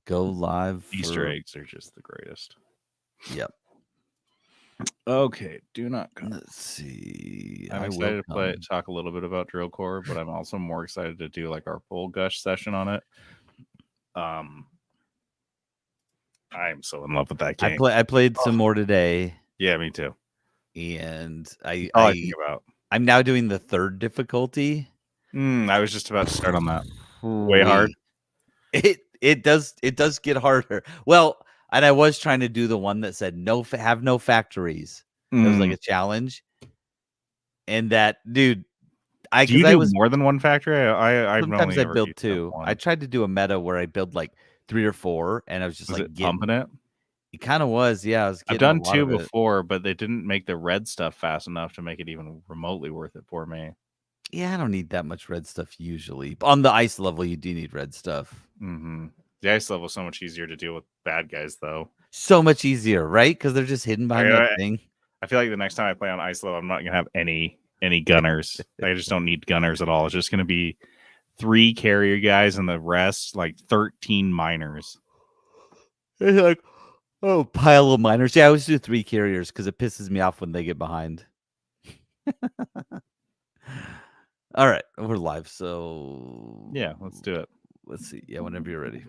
go live. Easter eggs are just the greatest. Yep. Okay, do not come. Let's see. I'm excited to talk a little bit about Drill Core, but I'm also more excited to do like our full gush session on it. I'm so in love with that game. I played some more today. Yeah, me too. And I think about. I'm now doing the 3rd difficulty. I was just about to start on that. Way hard. It does get harder. Well, and I was trying to do the one that said have no factories. It was like a challenge. And that, dude, do you do more than one factory? Sometimes I build 2. I tried to do a meta where I build like 3 or 4, and I was just pumping it. It kind of was, yeah. I've done 2 before, but they didn't make the red stuff fast enough to make it even remotely worth it for me. Yeah, I don't need that much red stuff usually. On the ice level, you do need red stuff. The ice level is so much easier to deal with bad guys, though. So much easier, right? Because they're just hidden behind that thing. I feel like the next time I play on ice level, I'm not going to have any gunners. I just don't need gunners at all. It's just going to be 3 carrier guys and the rest, like 13 miners. It's like, oh, pile of miners. Yeah, I always do 3 carriers because it pisses me off when they get behind. All right, we're live, so yeah, let's do it. Let's see. Yeah, whenever you're ready.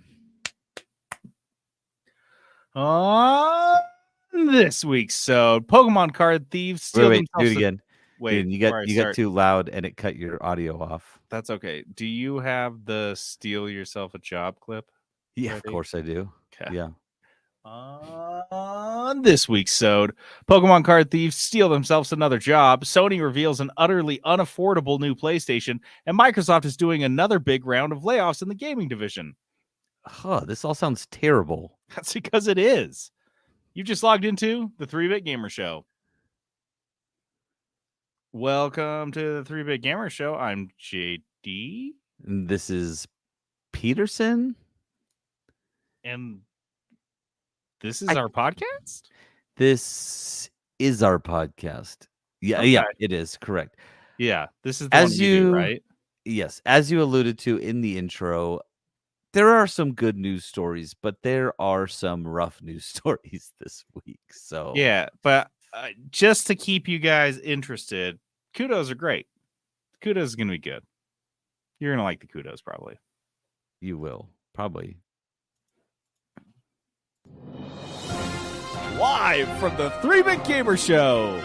This week's Pokemon card thieves steal wait, do it again. Wait, dude, you got too loud and it cut your audio off. That's okay. Do you have the steal yourself a job clip? Yeah, ready? Of course I do. Okay. Yeah. On this week's Pokemon card thieves steal themselves another job. Sony reveals an utterly unaffordable new PlayStation, and Microsoft is doing another big round of layoffs in the gaming division. This all sounds terrible. That's because it is. You just logged into the 3-Bit Gamer Show. Welcome to the 3-Bit Gamer Show. I'm JD. And this is Peterson. And this is our podcast? This is our podcast. Yeah, okay. Yeah, it is. Correct. Yeah, this is the one you do, right? Yes. As you alluded to in the intro, there are some good news stories, but there are some rough news stories this week. So yeah, but just to keep you guys interested, kudos are great. Kudos is going to be good. You're going to like the kudos, probably. You will, probably. Live from the 3-Bit Gamer Show.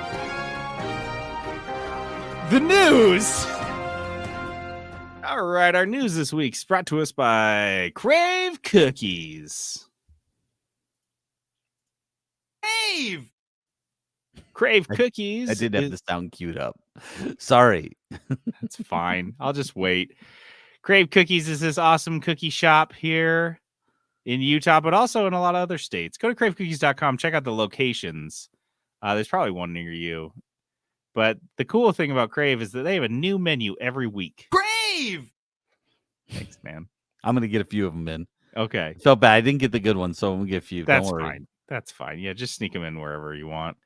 The news. All right, our news this week is brought to us by Crave Cookies. Crave Cookies. I didn't have the sound queued up. Sorry. That's fine. I'll just wait. Crave Cookies is this awesome cookie shop here in Utah, but also in a lot of other states. Go to cravecookies.com. Check out the locations. There's probably one near you. But the cool thing about Crave is that they have a new menu every week. Crave! Thanks, man. I'm going to get a few of them in. Okay. Felt bad. I didn't get the good ones, so I'm going to get a few. That's Don't worry. Fine. That's fine. Yeah, just sneak them in wherever you want.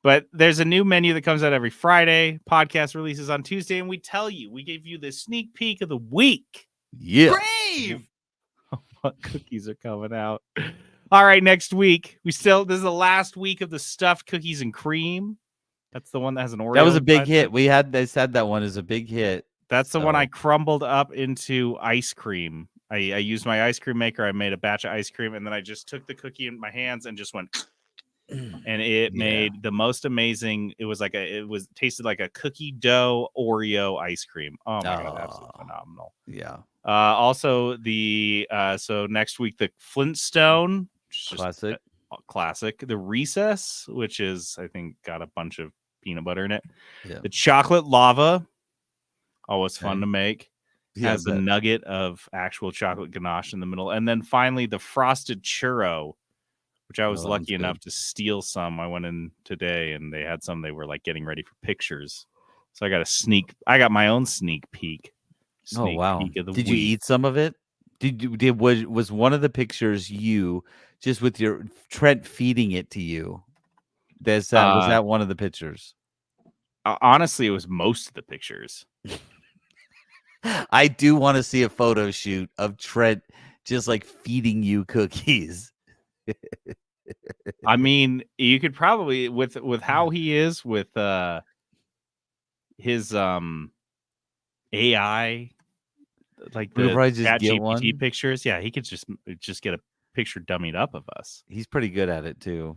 But there's a new menu that comes out every Friday. Podcast releases on Tuesday, and we give you the sneak peek of the week. Yeah. Crave! What cookies are coming out? All right, next week. This is the last week of the stuffed cookies and cream. That's the one that has an Oreo. That was a big hit. They said that one is a big hit. That's the one I crumbled up into ice cream. I used my ice cream maker. I made a batch of ice cream, and then I just took the cookie in my hands and just went, and it made the most amazing. It tasted like a cookie dough Oreo ice cream. Oh my God, absolutely phenomenal. Yeah. Also so next week, the Flintstone classic, the Recess, which is, I think, got a bunch of peanut butter in it. Yeah. The chocolate lava, always fun to make. Has a nugget of actual chocolate ganache in the middle. And then finally, the frosted churro, which I was lucky enough to steal some. I went in today and they had some. They were like getting ready for pictures. So I got my own sneak peek. Peek of the week. You eat some of it? Was one of the pictures you just with your Trent feeding it to you? Was that one of the pictures? Honestly, it was most of the pictures. I do want to see a photo shoot of Trent just like feeding you cookies. I mean, you could probably with how he is with his AI, like the just get ChatGPT one. pictures. Yeah, he could just get a picture dummied up of us. He's pretty good at it too.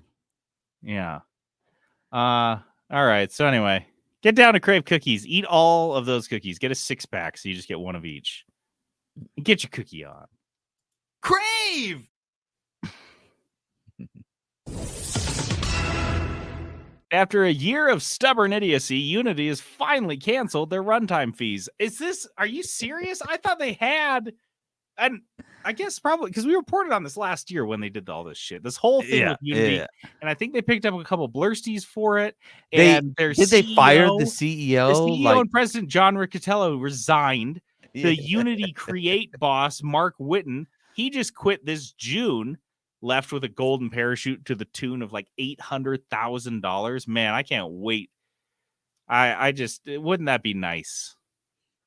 Yeah. All right. So anyway, get down to Crave Cookies. Eat all of those cookies. Get a 6-pack so you just get one of each. And get your cookie on. Crave! After a year of stubborn idiocy, Unity has finally canceled their runtime fees. Are you serious? I thought they had, and I guess probably because we reported on this last year when they did all this shit. This whole thing with Unity, and I think they picked up a couple blursties for it. And their did they fire the CEO? The CEO and president John Riccitiello resigned. The Unity Create boss Mark Whitten, he just quit this June. Left with a golden parachute to the tune of like $800,000. Man, I can't wait. I just wouldn't that be nice?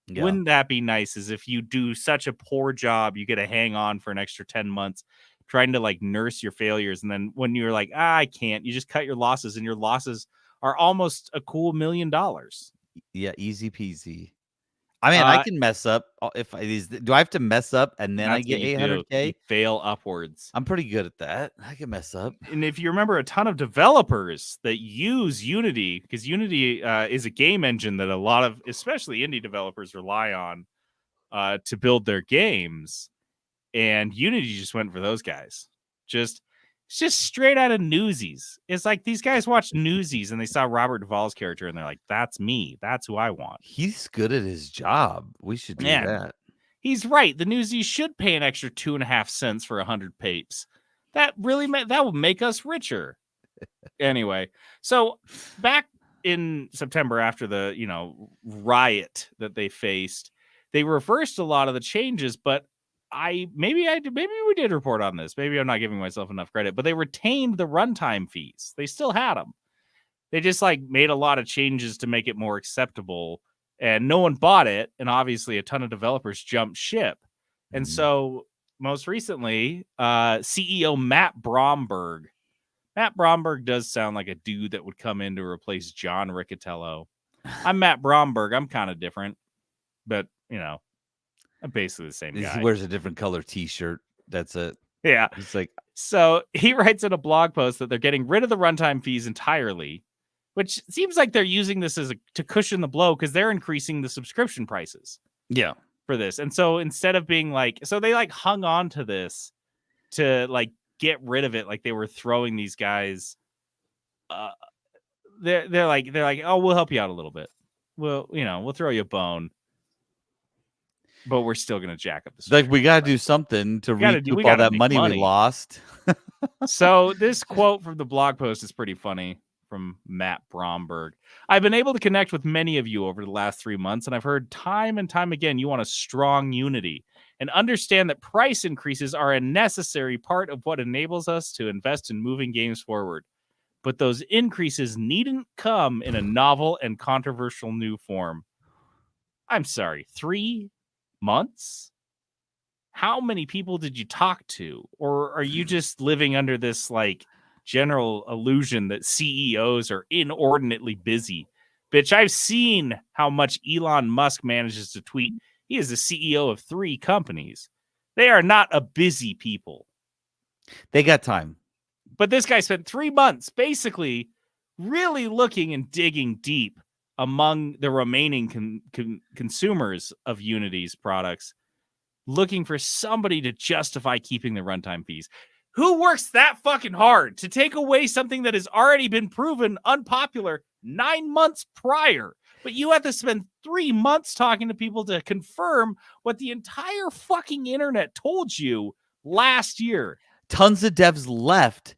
Yeah. Wouldn't that be nice? As if you do such a poor job, you get to hang on for an extra 10 months, trying to like nurse your failures, and then when you're like, I can't, you just cut your losses, and your losses are almost a cool $1 million. Yeah, easy peasy. I mean, I can mess up if do I have to mess up and then I get 800K? You fail upwards. I'm pretty good at that. I can mess up. And if you remember, a ton of developers that use Unity, because Unity is a game engine that a lot of, especially indie developers, rely on to build their games. And Unity just went for those guys. It's just straight out of Newsies. It's like these guys watched Newsies and they saw Robert Duvall's character and they're like, that's me. That's who I want. He's good at his job. We should do that. He's right. The Newsies should pay an extra 2.5 cents for 100 papes. That really that would make us richer. Anyway, so back in September after the, riot that they faced, they reversed a lot of the changes, but maybe we did report on this. Maybe I'm not giving myself enough credit, but they retained the runtime fees. They still had them. They just like made a lot of changes to make it more acceptable, and no one bought it. And obviously a ton of developers jumped ship. And so most recently, CEO Matt Bromberg does sound like a dude that would come in to replace John Riccitiello. I'm Matt Bromberg. I'm kind of different, but I'm basically the same guy. He wears a different color t-shirt. That's it. Yeah. It's like, so he writes in a blog post that they're getting rid of the runtime fees entirely, which seems like they're using this to cushion the blow because they're increasing the subscription prices. Yeah. For this. And so instead of being like, so they like hung on to this to like get rid of it. Like they were throwing these guys. They're like, oh, we'll help you out a little bit. We'll throw you a bone. But we're still going to jack up the like we got to do something to recoup all that money we lost. So this quote from the blog post is pretty funny from Matt Bromberg. I've been able to connect with many of you over the last 3 months, and I've heard time and time again you want a strong Unity and understand that price increases are a necessary part of what enables us to invest in moving games forward. But those increases needn't come in a novel and controversial new form. I'm sorry, 3 months? How many people did you talk to? Or are you just living under this like general illusion that CEOs are inordinately busy? Bitch, I've seen how much Elon Musk manages to tweet. He is the CEO of 3 companies. They are not a busy people. They got time. But this guy spent 3 months basically really looking and digging deep among the remaining consumers of Unity's products, looking for somebody to justify keeping the runtime fees. Who works that fucking hard to take away something that has already been proven unpopular 9 months prior? But you have to spend 3 months talking to people to confirm what the entire fucking internet told you last year. Tons of devs left,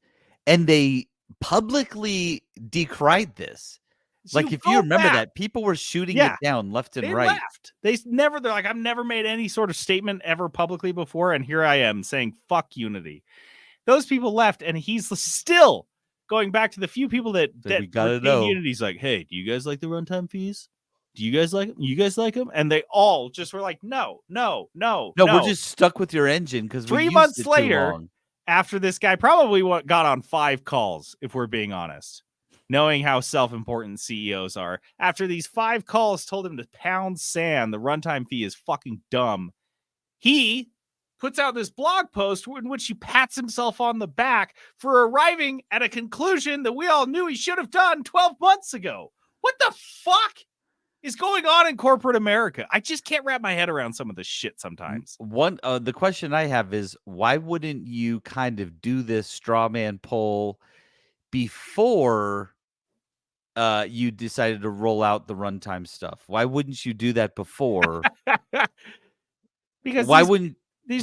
and they publicly decried this. So like, if you remember that, people were shooting it down left and right. They're like, I've never made any sort of statement ever publicly before, and here I am saying, fuck Unity. Those people left, and he's still going back to the few people that we gotta know. Unity's like, hey, do you guys like the runtime fees? do you guys like him? You guys like him? And they all just were like, no. We're just stuck with your engine because we 3 used months it later, too long. after this guy probably got on 5 calls, if we're being honest, knowing how self-important CEOs are. After these 5 calls told him to pound sand, the runtime fee is fucking dumb. He puts out this blog post in which he pats himself on the back for arriving at a conclusion that we all knew he should have done 12 months ago. What the fuck is going on in corporate America? I just can't wrap my head around some of this shit sometimes. The question I have is, why wouldn't you kind of do this straw man poll before you decided to roll out the runtime stuff? Why wouldn't you do that before? Because why wouldn't you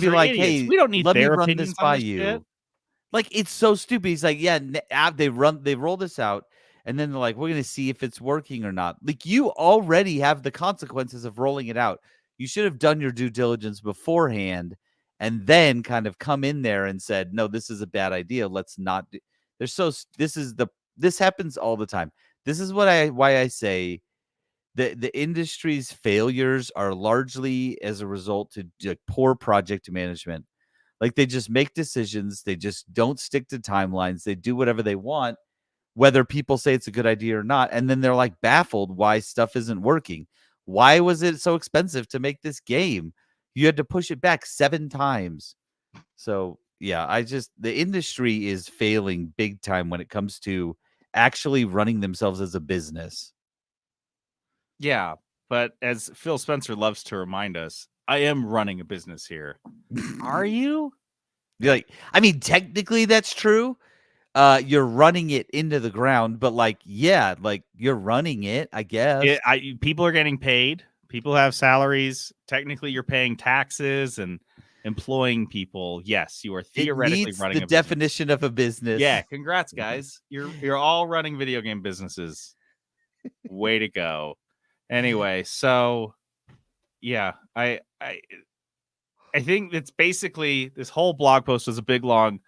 be like, idiots. hey, We don't need let me their run opinions this by on this you? shit. Like, it's so stupid. He's like, yeah, they roll this out, and then they're like, we're gonna see if it's working or not. Like, you already have the consequences of rolling it out. You should have done your due diligence beforehand, and then kind of come in there and said, no, this is a bad idea. Let's not do. This happens all the time. This is why I say the industry's failures are largely as a result to poor project management. Like, they just make decisions. They just don't stick to timelines. They do whatever they want, whether people say it's a good idea or not. And then they're like baffled why stuff isn't working. Why was it so expensive to make this game? You had to push it back 7 times. So yeah, the industry is failing big time when it comes to actually running themselves as a business. Yeah, but as Phil Spencer loves to remind us, I am running a business here. Are you? Like, I mean, technically that's true. You're running it into the ground, but like, yeah, like you're running it, I guess. People are getting paid. People have salaries. Technically, you're paying taxes and employing people. Yes, you are theoretically running the definition of a business. Yeah, congrats, guys. You're all running video game businesses. Way to go. Anyway, so yeah, I think it's basically this whole blog post was a big long.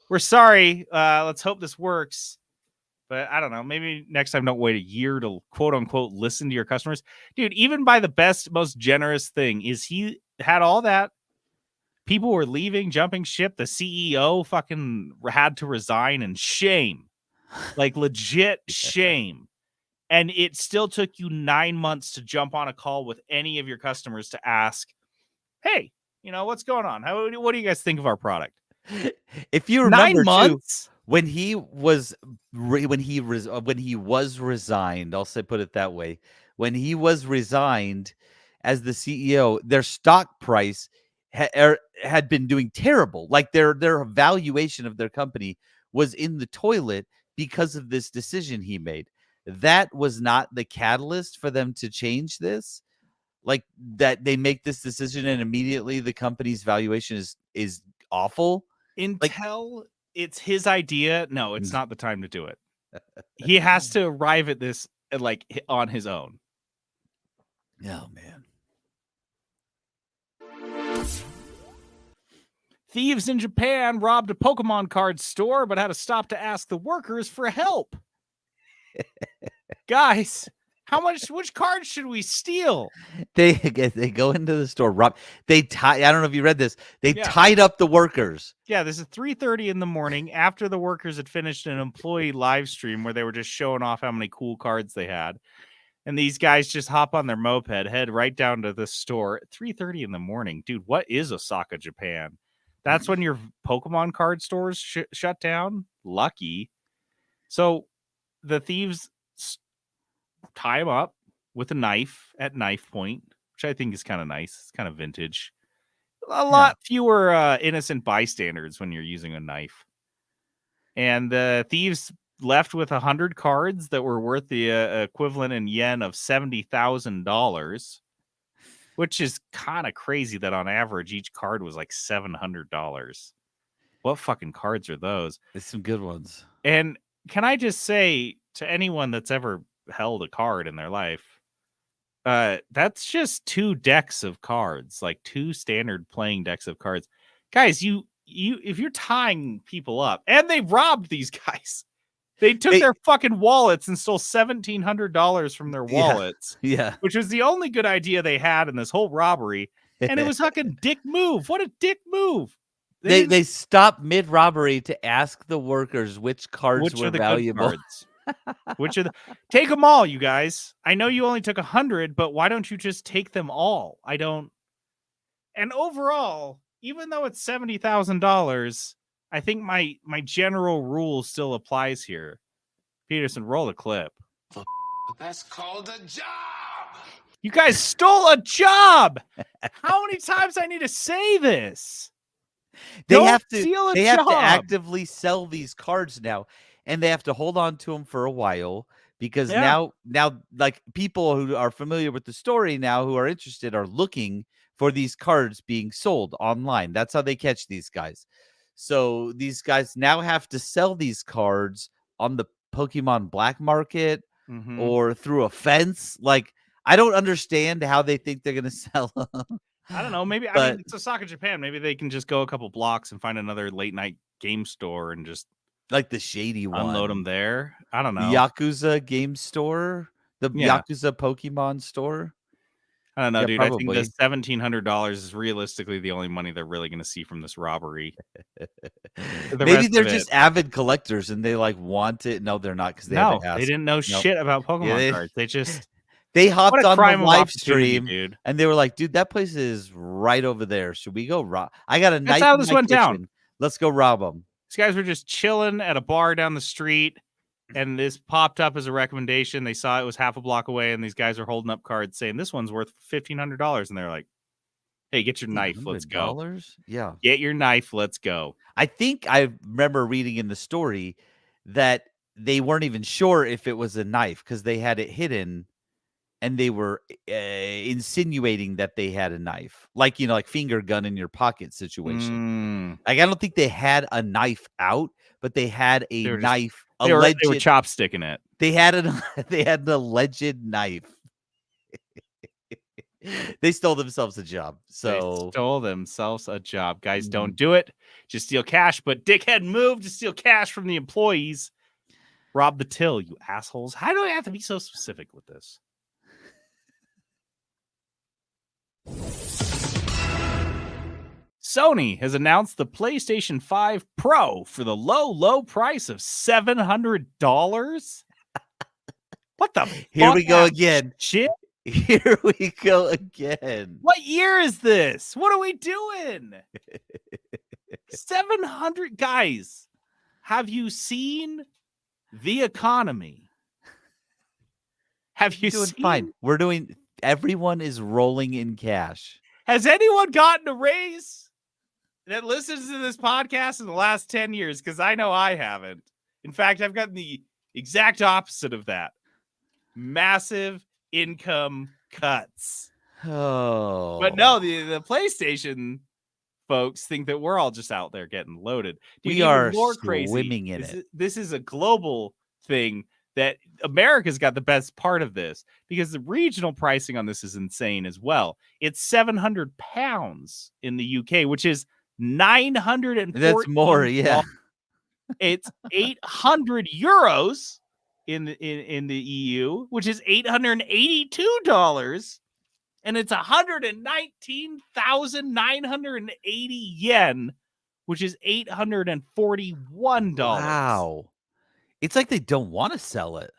We're sorry. Let's hope this works. But I don't know. Maybe next time don't wait a year to quote unquote listen to your customers. Dude, even by the best, most generous thing is he had all that. People were leaving, jumping ship. The CEO fucking had to resign, and shame. Like legit shame. And it still took you 9 months to jump on a call with any of your customers to ask, hey, what's going on? What do you guys think of our product? If you remember 9 months? Too, when he was resigned, I'll put it that way. When he was resigned as the CEO, their stock price had been doing terrible. Like their valuation of their company was in the toilet because of this decision he made. That was not the catalyst for them to change this. Like that they make this decision and immediately the company's valuation is awful. Until it's his idea. No, it's not the time to do it. He has to arrive at this like on his own. Oh man. Thieves in Japan robbed a Pokemon card store, but had to stop to ask the workers for help. Guys, which cards should we steal? They go into the store, rob. I don't know if you read this. They tied up the workers. Yeah, this is 3:30 in the morning after the workers had finished an employee live stream where they were just showing off how many cool cards they had. And these guys just hop on their moped, head right down to the store at 3:30 in the morning. Dude, what is Osaka, Japan? That's when your Pokemon card stores shut down? Lucky. So the thieves tie him up with a knife at knife point, which I think is kind of nice. It's kind of vintage. A lot fewer innocent bystanders when you're using a knife. And the thieves left with 100 cards that were worth the equivalent in yen of $70,000, which is kind of crazy that on average each card was like $700. What fucking cards are those? There's some good ones. And can I just say to anyone that's ever held a card in their life, that's just 2 decks of cards, like 2 standard playing decks of cards. Guys, you if you're tying people up, and they robbed these guys, They took their fucking wallets and stole $1,700 from their wallets. Yeah. Which was the only good idea they had in this whole robbery. And it was fucking dick move. What a dick move. They stopped mid-robbery to ask the workers which cards were are the valuable. Good cards? Take them all, you guys. I know you only took 100, but why don't you just take them all? And overall, even though it's $70,000, I think my general rule still applies here. Peterson, roll the clip. That's called a job. You guys stole a job. How many times I need to say this? They Don't have to steal a they have to job. actively sell these cards now, and they have to hold on to them for a while because now like people who are familiar with the story now who are interested are looking for these cards being sold online. That's how they catch these guys. So these guys now have to sell these cards on the Pokemon black market or through a fence. Like, I don't understand how they think they're going to sell them. I don't know. Maybe, I mean, it's Osaka, Japan. Maybe they can just go a couple blocks and find another late night game store and just like the shady one. Unload them there. I don't know. The Yakuza game store, the Yakuza Pokemon store. I don't know, dude. Probably. I think the $1,700 is realistically the only money they're really going to see from this robbery. Maybe they're just avid collectors and they like want it. No, they're not because they didn't know shit about Pokemon cards. They hopped on the live stream, dude, and they were like, "Dude, that place is right over there. Should we go rob? I got a knife. That's how this went down. Let's go rob them." These guys were just chilling at a bar down the street, and this popped up as a recommendation. They saw it was half a block away, and these guys are holding up cards saying this one's worth $1,500, and they're like, "Hey, get your knife. Let's go." Yeah, get your knife. Let's go. I think I remember reading in the story that they weren't even sure if it was a knife because they had it hidden. And they were insinuating that they had a knife, like, like finger gun in your pocket situation. Like, I don't think they had a knife out, but they had a knife. They were chopsticking it. They had an alleged knife. They stole themselves a job. So they stole themselves a job. Guys, don't do it. Just steal cash. But dickhead move to steal cash from the employees. Rob the till, you assholes. How do I have to be so specific with this? Sony has announced the PlayStation 5 Pro for the low price of $700. What the Here we go again. Shit. Here we go again. What year is this? What are we doing? 700 guys. Have you seen the economy? Have you doing seen? Fine. We're doing. Everyone is rolling in cash. Has anyone gotten a raise that listens to this podcast in the last 10 years? Because I know I haven't. In fact, I've gotten the exact opposite of that. Massive income cuts. Oh. But no, the PlayStation folks think that we're all just out there getting loaded. We are more swimming crazy. in it. This is a global thing that America's got the best part of this because the regional pricing on this is insane as well. It's £700 in the UK, which is $940. That's more, yeah. It's 800 euros in the EU, which is $882, and it's 119,980 yen, which is $841. Wow. It's like they don't want to sell it.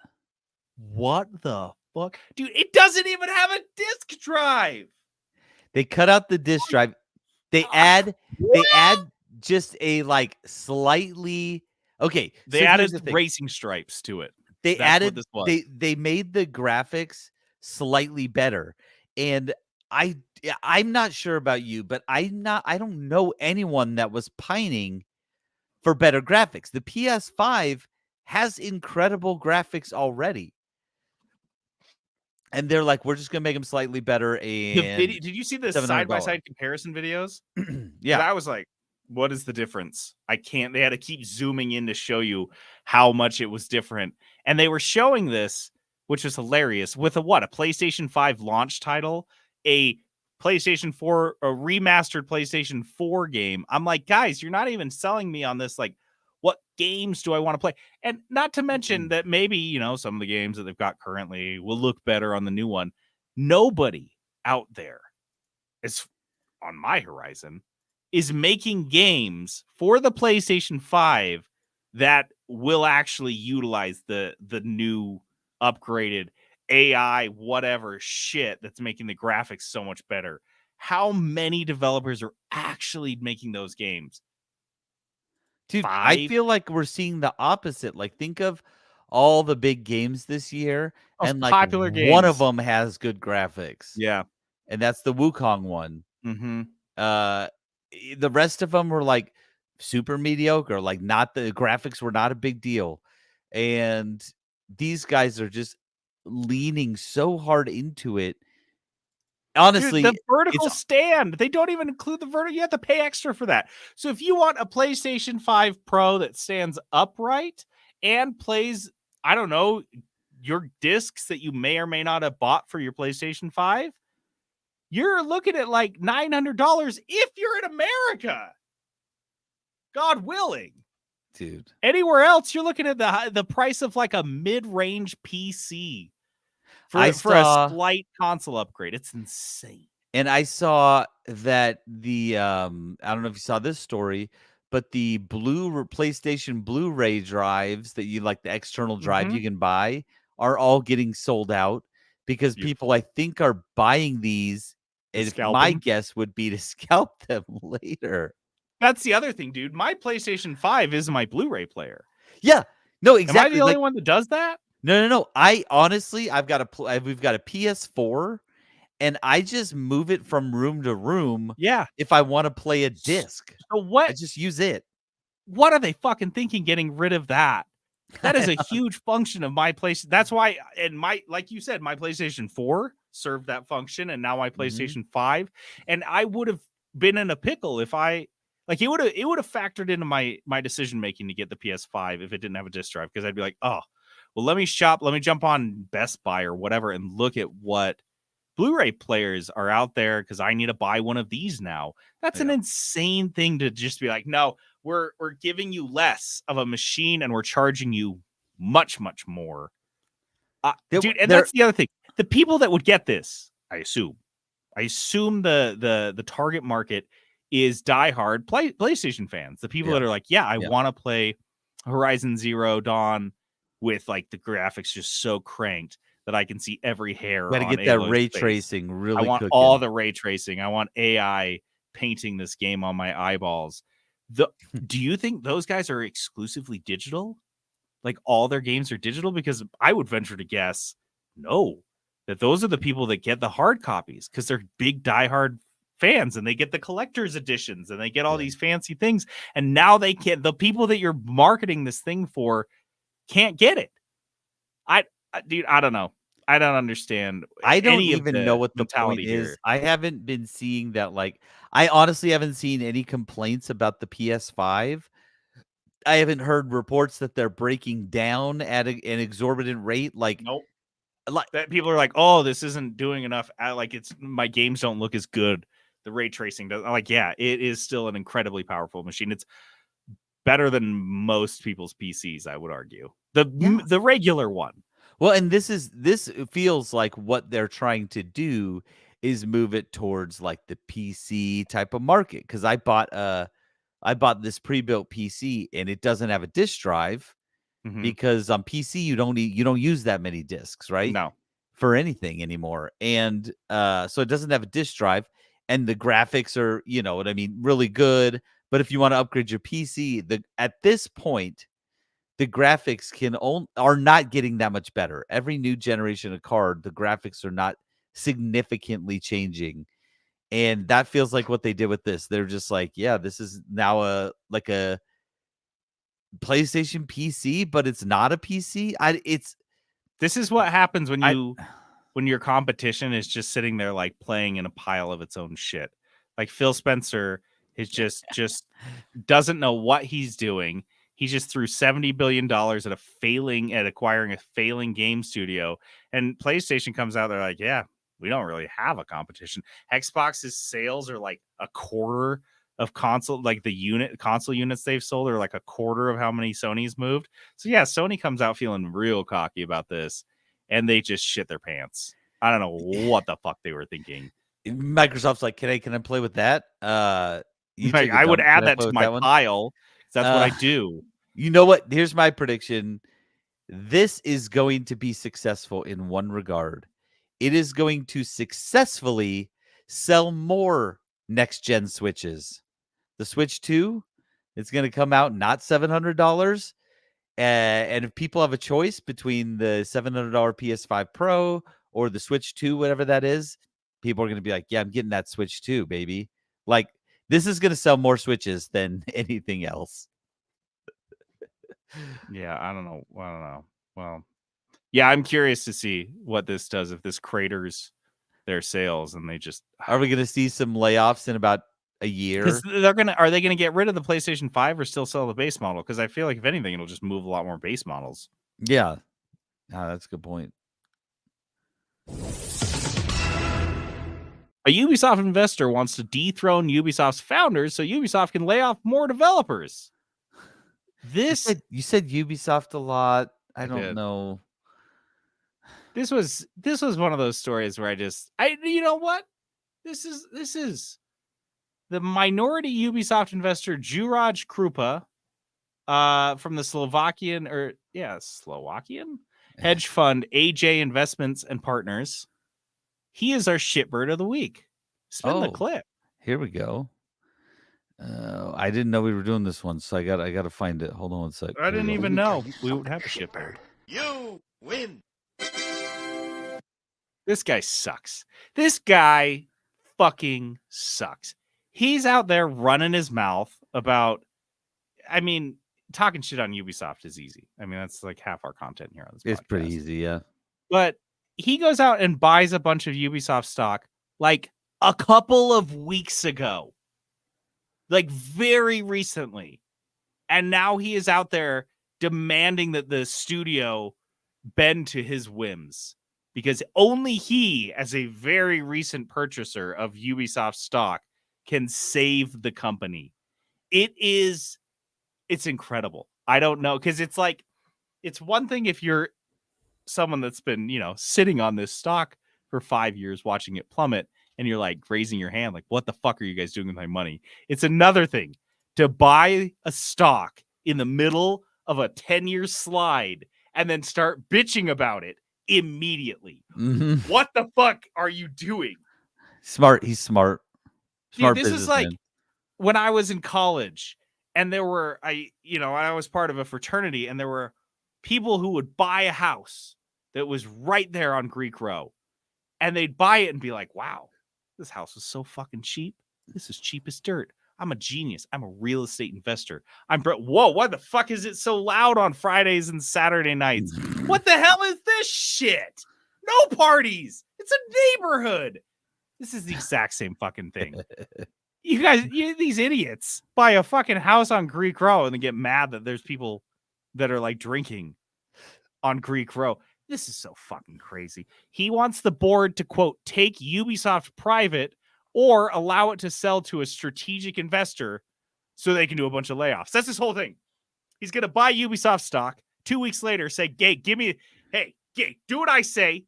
What the fuck? Dude, it doesn't even have a disk drive. They cut out the disk drive. They add just a like slightly okay. They added racing stripes to it. They made the graphics slightly better. And I'm not sure about you, but I don't know anyone that was pining for better graphics. The PS5 has incredible graphics already. And they're like, we're just going to make them slightly better. And did you see the side-by-side comparison videos? Yeah. I was like, what is the difference? They had to keep zooming in to show you how much it was different. And they were showing this, which was hilarious, with a PlayStation 5 launch title, a PlayStation 4, a remastered PlayStation 4 game. I'm like, guys, you're not even selling me on this, like, What games do I want to play? And not to mention that maybe, some of the games that they've got currently will look better on the new one. Nobody out there is on my horizon is making games for the PlayStation 5 that will actually utilize the new upgraded AI whatever shit that's making the graphics so much better. How many developers are actually making those games? Dude, I 5? feel like we're seeing the opposite. Like, think of all the big games this year, Most and like popular one of games. them has good graphics. Yeah. And that's the Wukong one. Mm-hmm. The rest of them were like super mediocre. Like, not the graphics were not a big deal. And these guys are just leaning so hard into it. Dude, the Honestly, it's vertical stand, they don't even include the vertical. You have to pay extra for that. So if you want a PlayStation 5 Pro that stands upright and plays, I don't know, your discs that you may or may not have bought for your PlayStation 5, you're looking at like $900 if you're in America. God willing. dude. Anywhere else, you're looking at the price of like a mid-range PC for I a saw slight console upgrade. It's insane. And I saw that I don't know if you saw this story, but the PlayStation Blu-ray drives that you like the external drive Mm-hmm. you can buy are all getting sold out because people Beautiful. I think are buying these, To and if scalp my 'em. guess would be to scalp them later. That's the other thing, dude. My PlayStation 5 is my Blu-ray player. Yeah. No, Am I exactly. the only Like, one that does that? no. I honestly, we've got a PS4, and I just move it from room to room Yeah. if I want to play a disc. So I just use it. what are they fucking thinking getting rid of that? That is a huge function of my place. That's why, and like you said, my PlayStation 4 served that function, and now my Mhm. PlayStation 5. And I would have been in a pickle if it would have factored into my decision making to get the PS5 if it didn't have a disc drive, because I'd be like, oh, well, let me jump on Best Buy or whatever and look at what Blu-ray players are out there because I need to buy one of these now. That's an Yeah. insane thing to just be like, no, we're giving you less of a machine and we're charging you much, much more. Dude, and There that's the other thing. The people that would get this, I assume the target market is diehard PlayStation fans. The people Yeah. that are like, yeah, I Yeah. want to play Horizon Zero Dawn with like the graphics just so cranked that I can see every hair Gotta on get that Aloy's ray face. tracing I really want all cooking. the ray tracing. I want AI painting this game on my eyeballs. Do you think those guys are exclusively digital? Like all their games are digital? Because I would venture to guess no, that those are the people that get the hard copies because they're big diehard fans and they get the collector's editions and they get all Yeah. these fancy things. And now the people that you're marketing this thing for can't get it. Dude, I don't know. I don't understand I don't any of even know the what the point mentality is. here. I haven't been seeing that, like I honestly haven't seen any complaints about the PS5. I haven't heard reports that they're breaking down at an exorbitant rate, Nope. like That people are like, oh, this isn't doing enough. My games don't look as good. The ray tracing does. Like, yeah, it is still an incredibly powerful machine. It's better than most people's PCs, I would argue. Yeah. The regular one. Well, and this feels like what they're trying to do is move it towards like the PC type of market, because I bought this pre-built PC and it doesn't have a disk drive Mm-hmm. because on PC you don't use that many disks, right? No. For anything anymore. And so it doesn't have a disk drive, and the graphics are, you know what I mean, really good. But if you want to upgrade your PC, at this point, the graphics are not getting that much better. Every new generation of card, the graphics are not significantly changing. And that feels like what they did with this. They're just like, yeah, this is now a PlayStation PC, but it's not a PC. This is what happens I when your competition is just sitting there like playing in a pile of its own shit. Like Phil Spencer is just doesn't know what he's doing. He just threw $70 billion at acquiring a failing game studio. And PlayStation comes out, they're like, yeah, we don't really have a competition. Xbox's sales are like a quarter of console, like the console units they've sold are like a quarter of how many Sony's moved. So yeah, Sony comes out feeling real cocky about this, and they just shit their pants. I don't know what the fuck they were thinking. Microsoft's like, can I play with that? You Like, take a I would dump. add Can I that play to with my that one? pile. That's what I do. You know what? Here's my prediction. This is going to be successful in one regard. It is going to successfully sell more next-gen Switches. The Switch 2, it's going to come out not $700. And if people have a choice between the $700 PS5 Pro or the Switch 2, whatever that is, people are going to be like, yeah, I'm getting that Switch 2, baby. Like, this is going to sell more Switches than anything else. Yeah, I don't know. Well, yeah, I'm curious to see what this does, if this craters their sales and they just Are we going to see some layoffs in about a year? Because are they gonna get rid of the PlayStation 5 or still sell the base model? Because I feel like if anything, it'll just move a lot more base models. Yeah. That's a good point. A Ubisoft investor wants to dethrone Ubisoft's founders so Ubisoft can lay off more developers. You said Ubisoft a lot. I don't know. This was one of those stories where you know what? This is the minority Ubisoft investor Juraj Krupa from the Slovakian hedge fund AJ Investments and Partners. He is our shitbird of the week. Spin the clip. Here we go. I didn't know we were doing this one, so I got to find it. Hold on one sec. I didn't even know we would have a shitbird. You win. This guy sucks. This guy fucking sucks. He's out there running his mouth about, I mean, talking shit on Ubisoft is easy. I mean, that's like half our content here on this podcast. It's pretty easy, yeah. But he goes out and buys a bunch of Ubisoft stock like a couple of weeks ago. Like very recently. And now he is out there demanding that the studio bend to his whims. Because only he, as a very recent purchaser of Ubisoft stock, can save the company. It's incredible. I don't know, because it's like, it's one thing if you're someone that's been, sitting on this stock for 5 years, watching it plummet, and you're like raising your hand, like, what the fuck are you guys doing with my money? It's another thing to buy a stock in the middle of a 10-year slide and then start bitching about it immediately. Mm-hmm. What the fuck are you doing? Smart. He's smart. Smart. Dude, this is like when I was in college and I was part of a fraternity, and there were people who would buy a house that was right there on Greek Row, and they'd buy it and be like, wow, this house was so fucking cheap. This is cheap as dirt. I'm a genius. I'm a real estate investor. Whoa, why the fuck is it so loud on Fridays and Saturday nights? What the hell is this shit? No parties. It's a neighborhood. This is the exact same fucking thing. You guys, these idiots buy a fucking house on Greek Row and then get mad that there's people that are like drinking on Greek Row. This is so fucking crazy. He wants the board to, quote, take Ubisoft private or allow it to sell to a strategic investor so they can do a bunch of layoffs. That's his whole thing. He's going to buy Ubisoft stock. 2 weeks later, say, Gay, do what I say.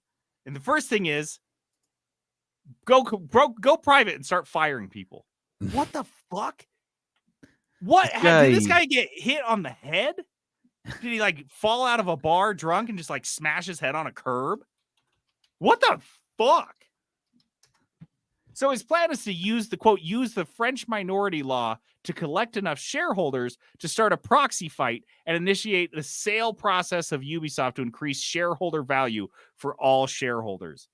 And the first thing is go private and start firing people. What the fuck? Did this guy get hit on the head? Did he like fall out of a bar drunk and just like smash his head on a curb? What the fuck? So his plan is to use the French minority law to collect enough shareholders to start a proxy fight and initiate the sale process of Ubisoft to increase shareholder value for all shareholders.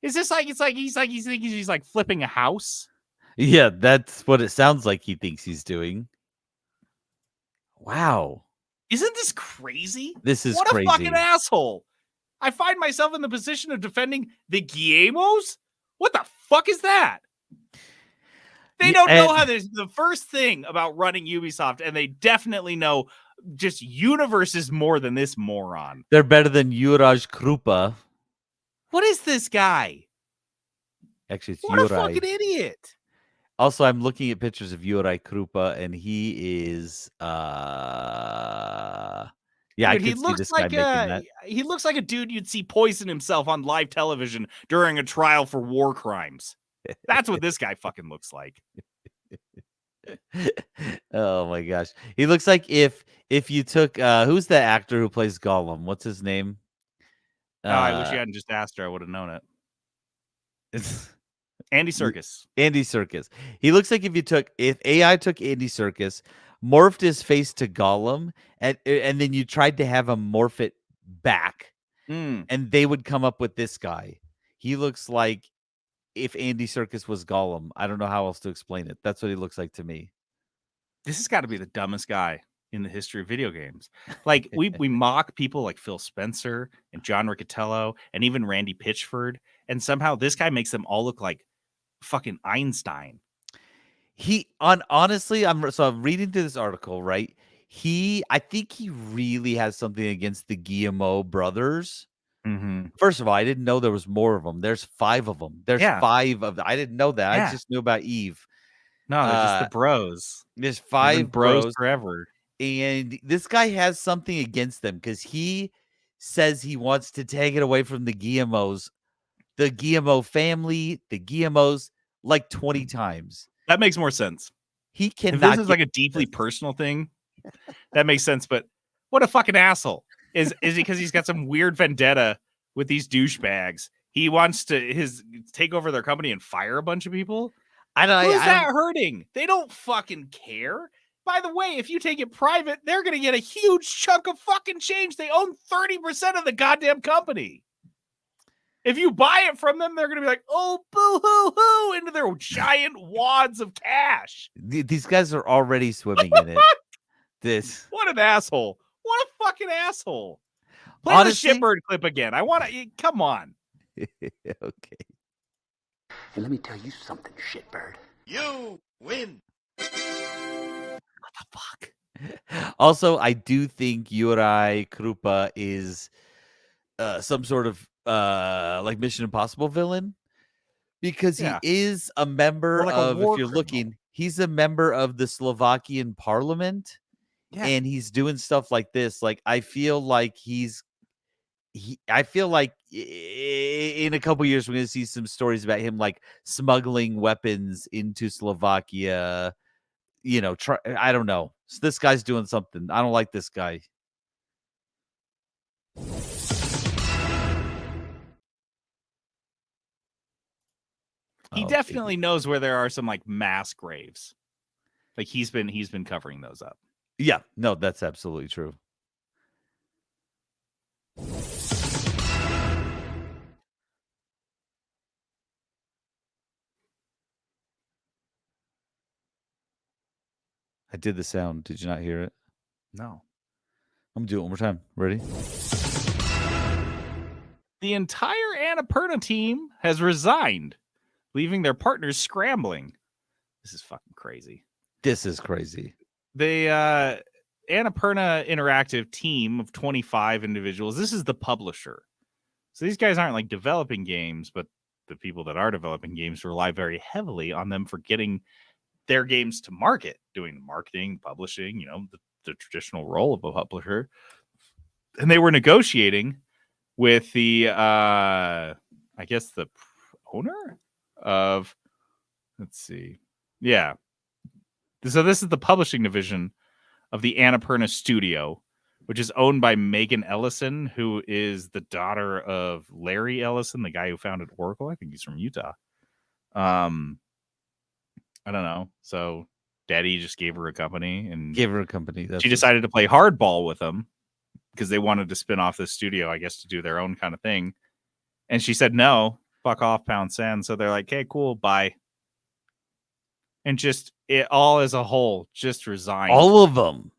Is this like, he's like flipping a house? Yeah, that's what it sounds like he thinks he's doing. Wow. Isn't this crazy? This is crazy. What a fucking asshole. I find myself in the position of defending the Guillemos? What the fuck is that? They don't know how there's the first thing about running Ubisoft, and they definitely know just universe is more than this moron. They're better than Juraj Krupa. What is this guy? Actually, it's What a fucking idiot. Also, I'm looking at pictures of Juraj Krupa, and he is yeah, I Dude, could see this guy making that. he looks like a dude you'd see poison himself on live television during a trial for war crimes. That's what this guy fucking looks like. Oh my gosh. He looks like if you took who's the actor who plays Gollum? What's his name? Oh, I wish you hadn't just asked her. I would have known it. It's Andy Serkis. Andy Serkis. He looks like if AI took Andy Serkis, morphed his face to Gollum, and then you tried to have him morph it back, and they would come up with this guy. He looks like if Andy Serkis was Gollum. I don't know how else to explain it. That's what he looks like to me. This has got to be the dumbest guy in the history of video games. Like we mock people like Phil Spencer and John Riccatello and even Randy Pitchford, and somehow this guy makes them all look like fucking Einstein. Honestly, I'm reading through this article, right? I think he really has something against the Guillemot brothers. Mm-hmm. First of all, I didn't know there was more of them. There's 5 of them. There's 5 of them. I didn't know that. Yeah. I just knew about Eve. No, they're just the bros. There's 5 bros forever. And this guy has something against them because he says he wants to take it away from the Guillemots, the Guillemot family, the Guillemots, like 20 times. That makes more sense. He cannot. If this is like a deeply personal thing, that makes sense. But what a fucking asshole. Is he because he's got some weird vendetta with these douchebags? He wants to take over their company and fire a bunch of people. Who's that hurting? They don't fucking care. By the way, if you take it private, they're going to get a huge chunk of fucking change. They own 30% of the goddamn company. If you buy it from them, they're going to be like, oh, boo-hoo-hoo, into their giant wads of cash. These guys are already swimming in it. What an asshole. What a fucking asshole. Play Honestly, the shitbird clip again. I want to, come on. Okay. And let me tell you something, shitbird. You win. What the fuck? Also, I do think Juraj Krupa is some sort of like Mission Impossible villain because he is a member of, if you're looking, he's a member of the Slovakian parliament. Yeah. And he's doing stuff like this. Like, I feel like I feel like in a couple years we're going to see some stories about him like smuggling weapons into Slovakia. You know, I don't know. So this guy's doing something. I don't like this guy. He definitely knows where there are some like mass graves. Like he's been covering those up. Yeah, no, that's absolutely true. I did the sound. Did you not hear it? No. I'm going to do it one more time. Ready? The entire Annapurna team has resigned, leaving their partners scrambling. This is fucking crazy. This is crazy. The Annapurna Interactive team of 25 individuals. This is the publisher. So these guys aren't like developing games, but the people that are developing games rely very heavily on them for getting their games to market, doing marketing, publishing, you know, the traditional role of a publisher. And they were negotiating with the, I guess the owner of, let's see. Yeah. So this is the publishing division of the Annapurna Studio, which is owned by Megan Ellison, who is the daughter of Larry Ellison, the guy who founded Oracle. I think he's from Utah. I don't know. So Daddy just gave her a company, and she decided to play hardball with them because they wanted to spin off this studio, I guess, to do their own kind of thing. And she said, no, fuck off, pound sand. So they're like, hey, cool, bye. And just it all as a whole just resigned. All of them.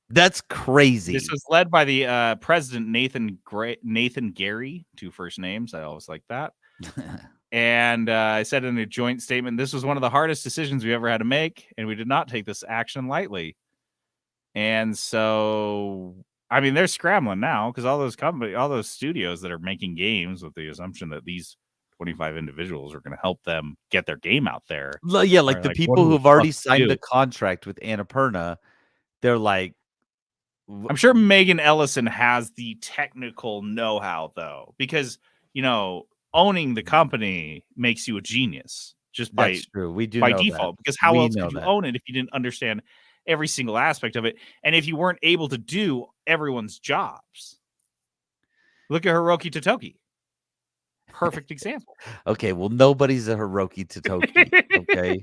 That's crazy. This was led by the president, Nathan Gary, 2 first names. I always like that. And I said in a joint statement, this was one of the hardest decisions we ever had to make, and we did not take this action lightly. And so, I mean, they're scrambling now because all those studios that are making games with the assumption that these 25 individuals are going to help them get their game out there. Yeah, like the people who've already signed the contract with Annapurna, they're like, I'm sure Megan Ellison has the technical know-how though, because owning the company makes you a genius just by that's true. We do by know default, that. because how We else know could you that. own it if you didn't understand every single aspect of it, and if you weren't able to do everyone's jobs? Look at Hiroki Totoki. Perfect example. Okay, well, nobody's a Hiroki Totoki. Okay.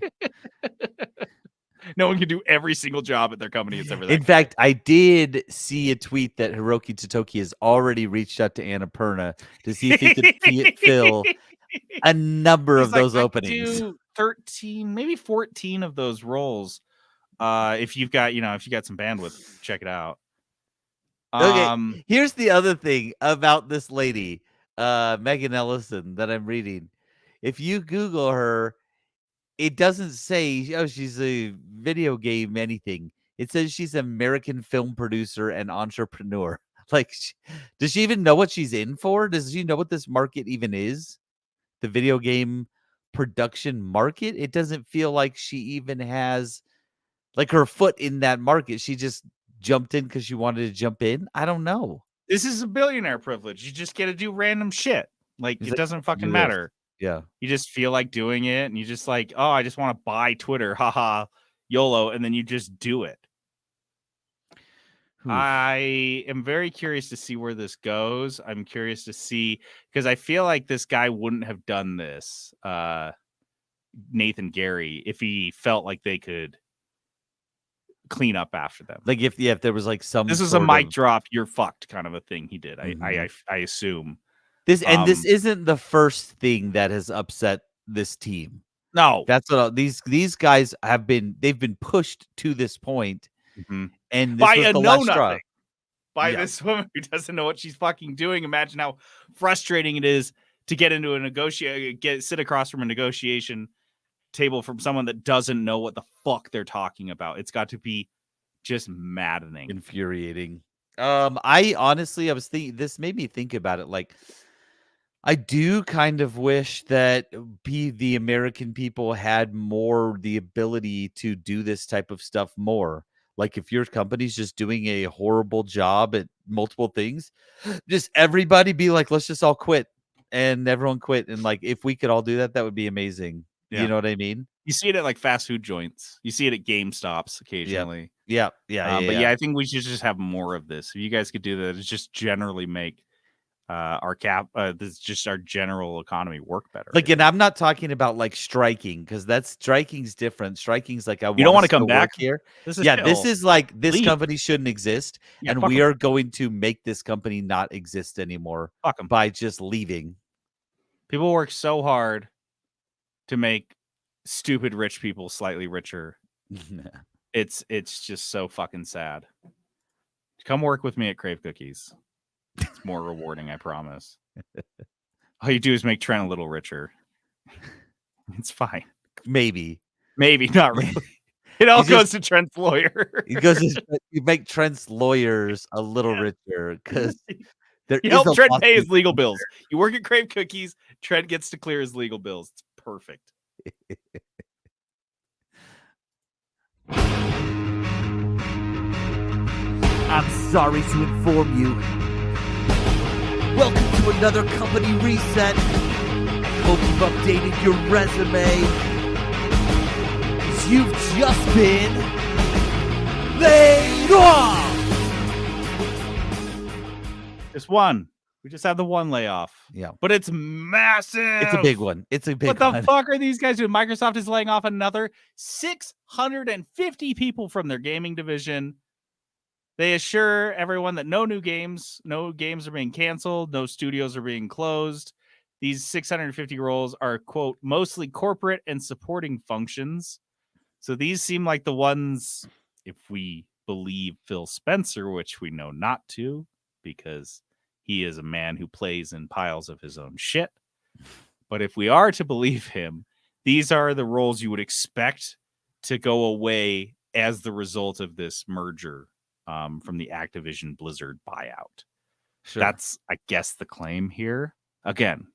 No one can do every single job at their company. It's ever that In fact, I did see a tweet that Hiroki Totoki has already reached out to Annapurna to see if he could fill a number He's of like, those I could openings. do 13, maybe 14 of those roles. If you've got, some bandwidth, check it out. Okay, here's the other thing about this lady, Megan Ellison, that I'm reading. If you Google her, it doesn't say, oh, she's a video game anything. It says she's an American film producer and entrepreneur. Like, does she even know what she's in for? Does she know what this market even is? The video game production market? It doesn't feel like she even has like her foot in that market. She just jumped in because she wanted to jump in. I don't know. This is a billionaire privilege. You just get to do random shit. Like, He's it like, doesn't fucking do this. matter. Yeah. You just feel like doing it, and you just like, oh, I just want to buy Twitter. Haha, YOLO. And then you just do it. Oof. I am very curious to see where this goes. I'm curious to see, because I feel like this guy wouldn't have done this, Nathan Gary, if he felt like they could clean up after them. Like if there was like some this is a mic drop, you're fucked kind of a thing he did. I assume this, and this isn't the first thing that has upset this team. No, that's what these guys have been. They've been pushed to this point, and this by was a the know last straw. nothing. By this woman who doesn't know what she's fucking doing. Imagine how frustrating it is to get into a sit across from a negotiation table from someone that doesn't know what the fuck they're talking about. It's got to be just maddening, infuriating. I honestly, I was thinking, this made me think about it. Like, I do kind of wish that the American people had more the ability to do this type of stuff more. Like, if your company's just doing a horrible job at multiple things, just everybody be like, let's just all quit, and everyone quit. And like, if we could all do that, that would be amazing. Yeah. You know what I mean? You see it at like fast food joints. You see it at GameStops occasionally. Yeah. But yeah, I think we should just have more of this. If you guys could do that, it's just generally make our general economy work better. Like, and I'm not talking about like striking, because striking's different. Striking's like, you don't want to come back here. This is this is like, this leave. company shouldn't exist, and we are going to make this company not exist anymore by just leaving. People work so hard to make stupid rich people slightly richer. It's just so fucking sad. Come work with me at Crave Cookies. It's more rewarding, I promise. All you do is make Trent a little richer. It's fine. Maybe, not really. It all goes to Trent's lawyer. You make Trent's lawyers a little richer, because you help Trent pay his legal bills. You work at Crave Cookies, Trent gets to clear his legal bills. It's perfect. I'm sorry to inform you. Welcome to another company reset. Hope you've updated your resume. You've just been laid off. Just one. We just had the one layoff. Yeah. But it's massive. It's a big one. What the fuck are these guys doing? Microsoft is laying off another 650 people from their gaming division. They assure everyone that no games are being canceled, no studios are being closed. These 650 roles are, quote, mostly corporate and supporting functions. So these seem like the ones, if we believe Phil Spencer, which we know not to, because he is a man who plays in piles of his own shit. But if we are to believe him, these are the roles you would expect to go away as the result of this merger from the Activision Blizzard buyout. Sure. That's, I guess, the claim here. Again,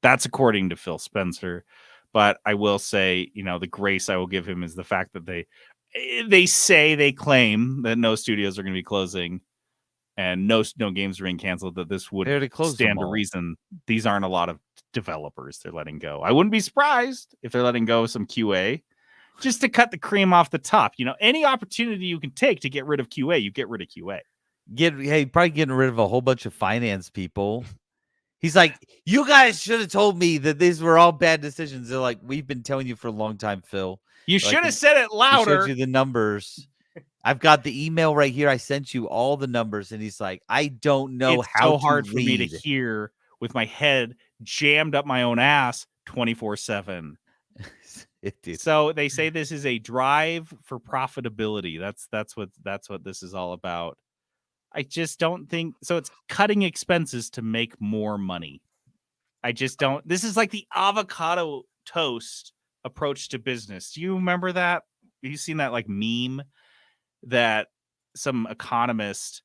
That's according to Phil Spencer. But I will say, the grace I will give him is the fact that they claim that no studios are going to be closing and no games are being canceled, that this would stand to reason. These aren't a lot of developers they're letting go. I wouldn't be surprised if they're letting go some QA just to cut the cream off the top. Any opportunity you can take to get rid of QA, you get rid of QA. Probably getting rid of a whole bunch of finance people. He's like, you guys should have told me that these were all bad decisions. They're like, we've been telling you for a long time, Phil. You should have said it louder. I showed you the numbers. I've got the email right here. I sent you all the numbers. And he's like, I don't know it's how so hard to for me to hear with my head jammed up my own ass 24/7. So they say this is a drive for profitability. That's what this is all about. I just don't think so. It's cutting expenses to make more money. I just don't. This is like the avocado toast approach to business. Do you remember that? Have you seen that like meme that some economist,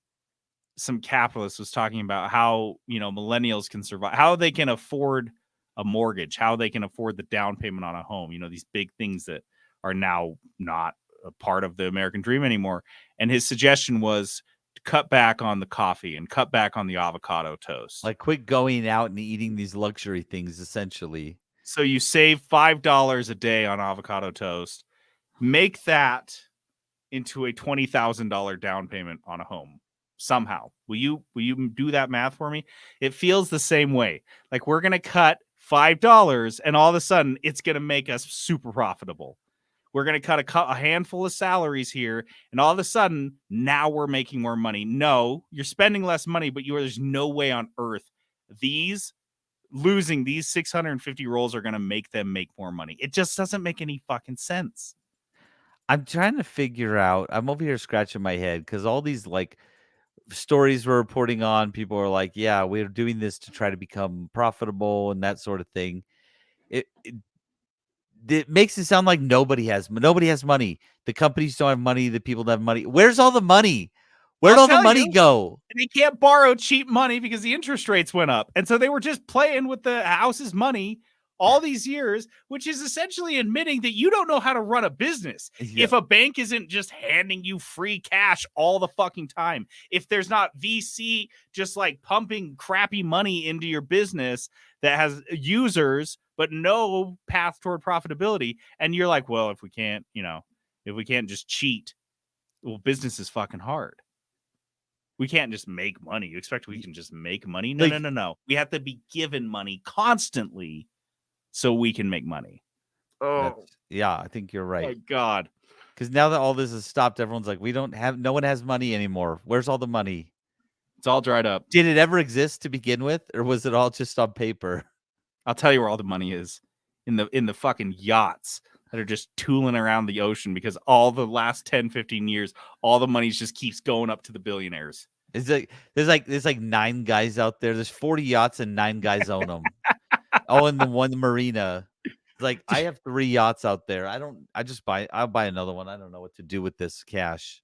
some capitalist was talking about how, millennials can survive, how they can afford a mortgage, how they can afford the down payment on a home, these big things that are now not a part of the American dream anymore. And his suggestion was to cut back on the coffee and cut back on the avocado toast. Like quit going out and eating these luxury things, essentially. So you save $5 a day on avocado toast, make that into a $20,000 down payment on a home. Somehow, will you do that math for me? It feels the same way. Like we're going to cut $5 and all of a sudden it's going to make us super profitable. We're going to cut a handful of salaries here and all of a sudden now we're making more money. No, you're spending less money, but there's no way on earth losing these 650 roles are going to make them make more money. It just doesn't make any fucking sense. I'm trying to figure out, I'm over here scratching my head because all these like stories we're reporting on, people are like, yeah, we're doing this to try to become profitable and that sort of thing. It makes it sound like nobody has money. The companies don't have money. The people don't have money. Where's all the money? Where'd all the money go? They can't borrow cheap money because the interest rates went up. And so they were just playing with the house's money all these years, which is essentially admitting that you don't know how to run a business. Yeah. If a bank isn't just handing you free cash all the fucking time, if there's not VC just like pumping crappy money into your business that has users, but no path toward profitability. And you're like, well, if we can't just cheat, well, business is fucking hard. We can't just make money. You expect we can just make money? No. We have to be given money constantly so we can make money. Oh, yeah, I think you're right. My God. Because now that all this has stopped, everyone's like, no one has money anymore. Where's all the money? It's all dried up. Did it ever exist to begin with? Or was it all just on paper? I'll tell you where all the money is. In the fucking yachts that are just tooling around the ocean because all the last 10, 15 years, all the money just keeps going up to the billionaires. There's like 9 guys out there. There's 40 yachts and 9 guys own them. Oh, and the one marina. Like I have 3 yachts out there. I'll buy another one. I don't know what to do with this cash.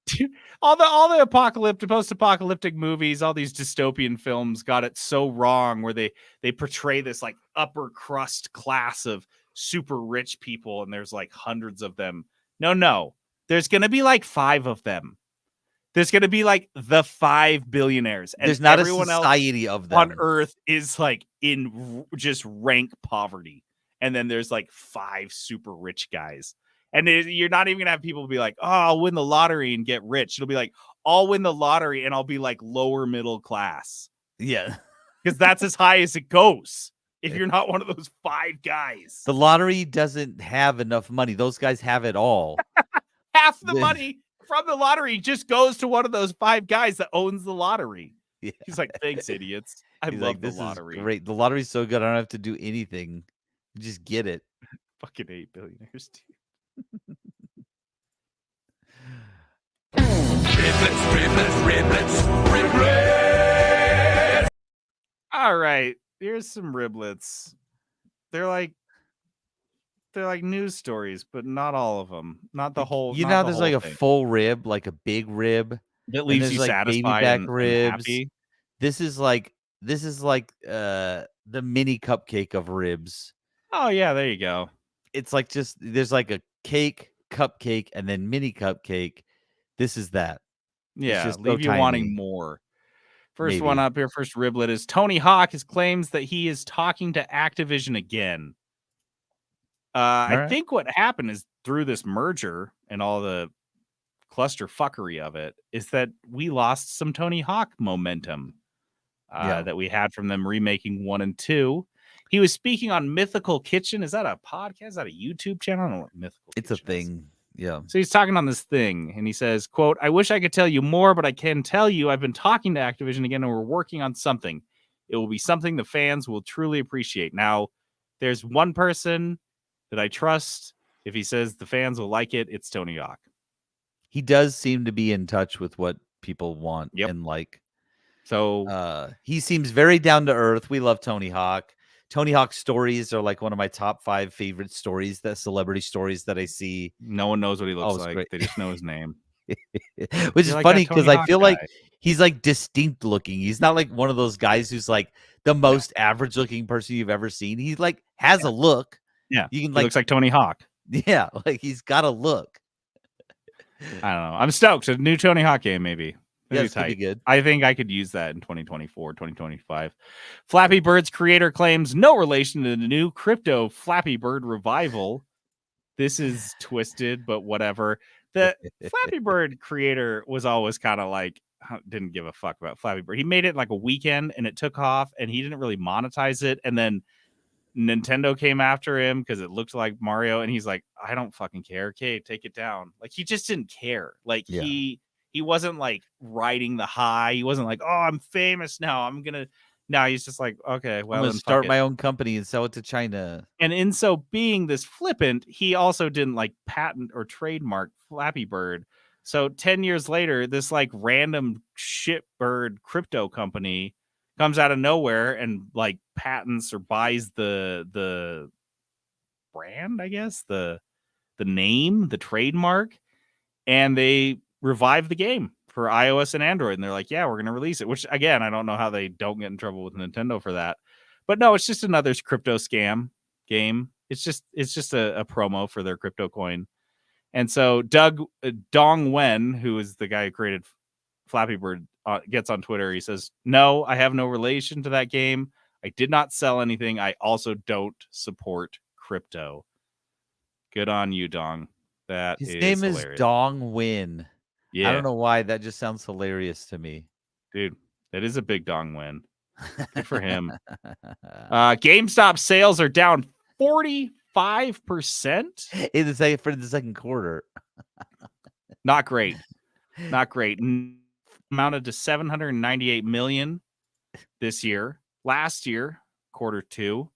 all the post-apocalyptic movies, all these dystopian films got it so wrong where they portray this like upper crust class of super rich people and there's like hundreds of them. No. There's going to be like 5 of them. There's going to be like the 5 billionaires. And there's not a society of them on Earth is like in just rank poverty. And then there's like 5 super rich guys. And you're not even going to have people be like, oh, I'll win the lottery and get rich. It'll be like, I'll win the lottery and I'll be like lower middle class. Yeah. Because that's as high as it goes. If you're not one of those 5 guys. The lottery doesn't have enough money. Those guys have it all. Half the money from the lottery just goes to one of those 5 guys that owns the lottery. Yeah. He's like, thanks, idiots. I love the lottery. Is great. The lottery's so good. I don't have to do anything. Just get it. Fucking 8 billionaires, dude. Riblets. All right. Here's some riblets. They're like news stories, but not all of them. Not the whole. There's like a full rib, like a big rib that leaves you like satisfied baby back and ribs. happy. This is like the mini cupcake of ribs. Oh yeah, there you go. It's like there's like a cake, cupcake, and then mini cupcake. This is that. It's Yeah, just so leave you wanting tiny. more. First one Maybe. up here, first riblet is Tony Hawk claims that he is talking to Activision again. I Alright. think what happened is through this merger and all the cluster fuckery of it is that we lost some Tony Hawk momentum that we had from them remaking 1 and 2. He was speaking on Mythical Kitchen. Is that a podcast? Is that a YouTube channel? I don't know what Mythical It's Kitchen a thing. Yeah. So he's talking on this thing, and he says, quote, I wish I could tell you more, but I can tell you I've been talking to Activision again, and we're working on something. It will be something the fans will truly appreciate. Now, there's one person that I trust. If he says the fans will like it, it's Tony Hawk. He does seem to be in touch with what people want and like. So he seems very down to earth. We love Tony Hawk. Tony Hawk stories are like one of my top 5 favorite stories, that celebrity stories that I see. No one knows what he looks like. Great. They just know his name. Which is like funny because I feel like guy. he's like distinct looking. He's not like one of those guys who's like the most average looking person you've ever seen. He like has a look. Yeah. You can he looks like Tony Hawk. Yeah, like he's got a look. I don't know. I'm stoked. A new Tony Hawk game, maybe. Yeah, it's gonna be good. I think I could use that in 2024, 2025. Flappy Bird's creator claims no relation to the new crypto Flappy Bird revival. This is twisted, but whatever. The Flappy Bird creator was always kind of like, didn't give a fuck about Flappy Bird. He made it like a weekend and it took off and he didn't really monetize it. And then Nintendo came after him because it looked like Mario. And he's like, I don't fucking care. Okay, take it down. Like he just didn't care. Like he wasn't like riding the high. He wasn't like, oh, I'm famous now. Now he's just like, okay, well, I'm gonna start my own company and sell it to China. And in so being this flippant, he also didn't like patent or trademark Flappy Bird. So 10 years later, this like random shitbird crypto company comes out of nowhere and like patents or buys the brand, I guess, the name, the trademark, and they revive the game for iOS and Android. And they're like, yeah, we're going to release it, which again, I don't know how they don't get in trouble with Nintendo for that. But no, it's just another crypto scam game. It's just a promo for their crypto coin. And so Doug Dong Wen, who is the guy who created Flappy Bird, gets on Twitter. He says, no, I have no relation to that game. I did not sell anything. I also don't support crypto. Good on you, Dong. His name hilarious. is Dong Win. Yeah. I don't know why. That just sounds hilarious to me. Dude, that is a big Dong win. Good for him. GameStop sales are down 45% for the second quarter. Not great. Not great. Amounted to 798 million this year. Last year, quarter 2,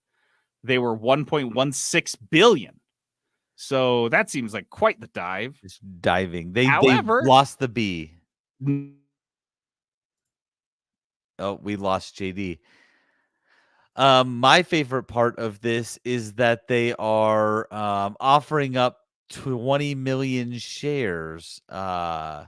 they were 1.16 billion. So that seems like quite the dive. Just diving. They However, lost the B. Oh, we lost JD. My favorite part of this is that they are offering up 20 million shares. So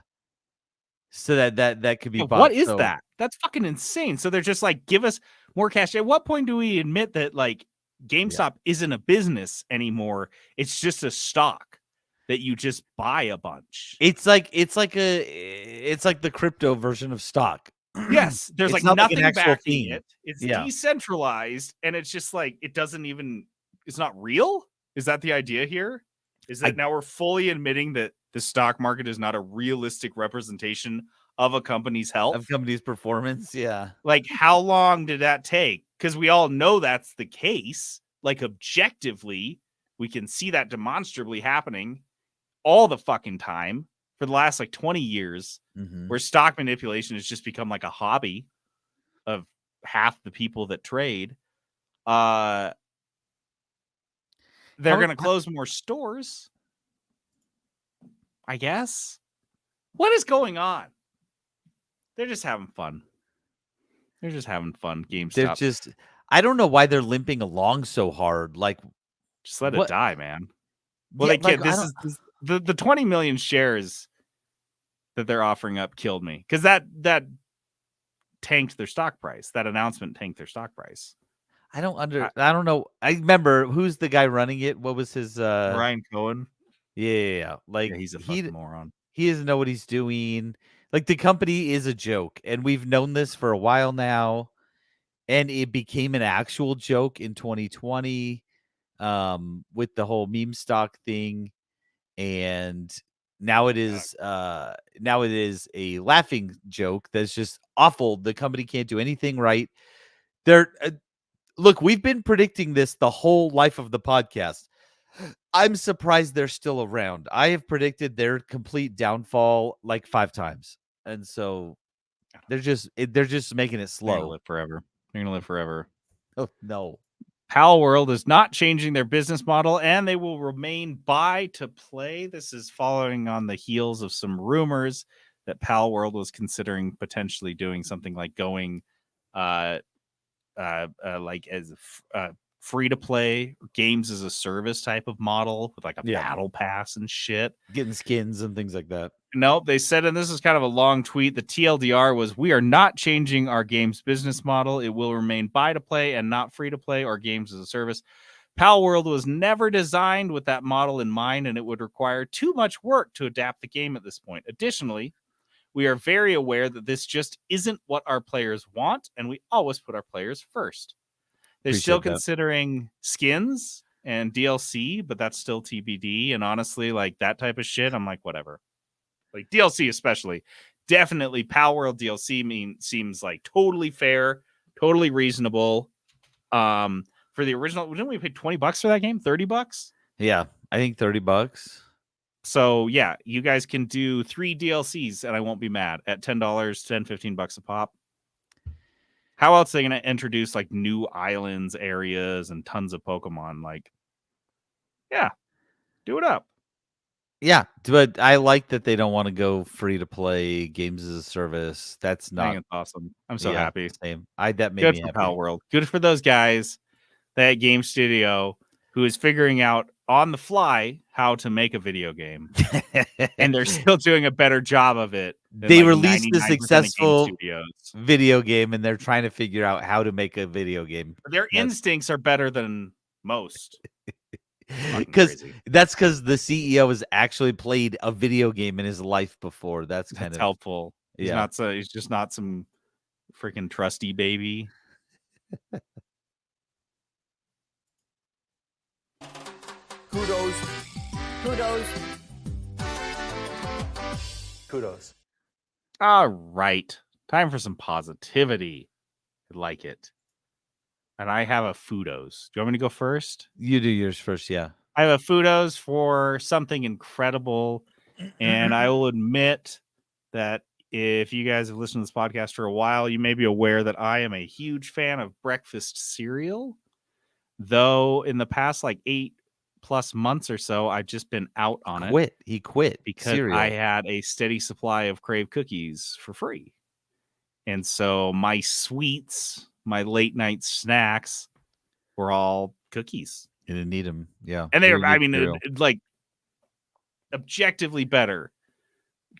that could be bought. What is that? That's fucking insane. So they're just like, give us more cash. At what point do we admit that like GameStop isn't a business anymore? It's just a stock that you just buy a bunch. It's like the crypto version of stock. Yes, there's like nothing backing it. It's decentralized, and it's just like it's not real. Is that the idea here? Is that now we're fully admitting that the stock market is not a realistic representation of a company's health, of company's performance? Yeah. Like, how long did that take? Because we all know that's the case. Like, objectively, we can see that demonstrably happening all the fucking time for the last like 20 years, where stock manipulation has just become like a hobby of half the people that trade. They're going to close more stores, I guess. What is going on? They're just having fun. GameStop. They're just, I don't know why they're limping along so hard. Like, just let it die, man. Well, they can't. This is the 20 million shares that they're offering up killed me, because that tanked their stock price. That announcement tanked their stock price. I don't know. I remember who's the guy running it. What was his Ryan Cohen. Yeah. Like Yeah, he's a fucking moron. he doesn't know what he's doing. Like the company is a joke, and we've known this for a while now. And it became an actual joke in 2020 with the whole meme stock thing. And now it is a laughing joke that's just awful. The company can't do anything right. They're look, we've been predicting this the whole life of the podcast. I'm surprised they're still around. I have predicted their complete downfall like 5 times. And so they're just making it They're gonna slow. live forever. They're gonna live forever. Oh, no. Pal World is not changing their business model, and they will remain buy to play. This is following on the heels of some rumors that Pal World was considering potentially doing something like going like as free to play games as a service type of model with like a battle pass and shit. Getting skins and things like that. Nope, they said, and this is kind of a long tweet, the TLDR was, we are not changing our games business model. It will remain buy to play and not free to play or games as a service. Pal World was never designed with that model in mind, and it would require too much work to adapt the game at this point. Additionally, we are very aware that this just isn't what our players want, and we always put our players first. They're still considering skins and DLC, but that's still TBD. And honestly, like that type of shit, I'm like, whatever. Like DLC especially. Definitely Pal World DLC seems like totally fair, totally reasonable. For the original, didn't we pay $20 for that game? $30? Yeah, I think $30. So yeah, you guys can do 3 DLCs and I won't be mad at $10, $15 a pop. How else are they going to introduce like new islands, areas, and tons of Pokemon? Like, yeah, do it up. Yeah, but I like that they don't want to go free to play games as a service. That's not awesome. I'm so happy. Same. That made Good me for happy. Pal World. Good for those guys, that game studio who is figuring out on the fly how to make a video game, and they're still doing a better job of it. They released a successful video game, and they're trying to figure out how to make a video game. Their instincts are better than most. Because the CEO has actually played a video game in his life before. That's helpful. He's just not some freaking trusty baby. Kudos. All right. Time for some positivity. I like it. And I have a Fudos. Do you want me to go first? You do yours first, yeah. I have a Fudos for something incredible. And I will admit that if you guys have listened to this podcast for a while, you may be aware that I am a huge fan of breakfast cereal. Though in the past like 8+ months or so, I've just been out on it. He quit because cereal. I had a steady supply of Crave cookies for free. And so my sweets, my late night snacks were all cookies. You didn't need them. Yeah. And they're, I mean, like objectively better.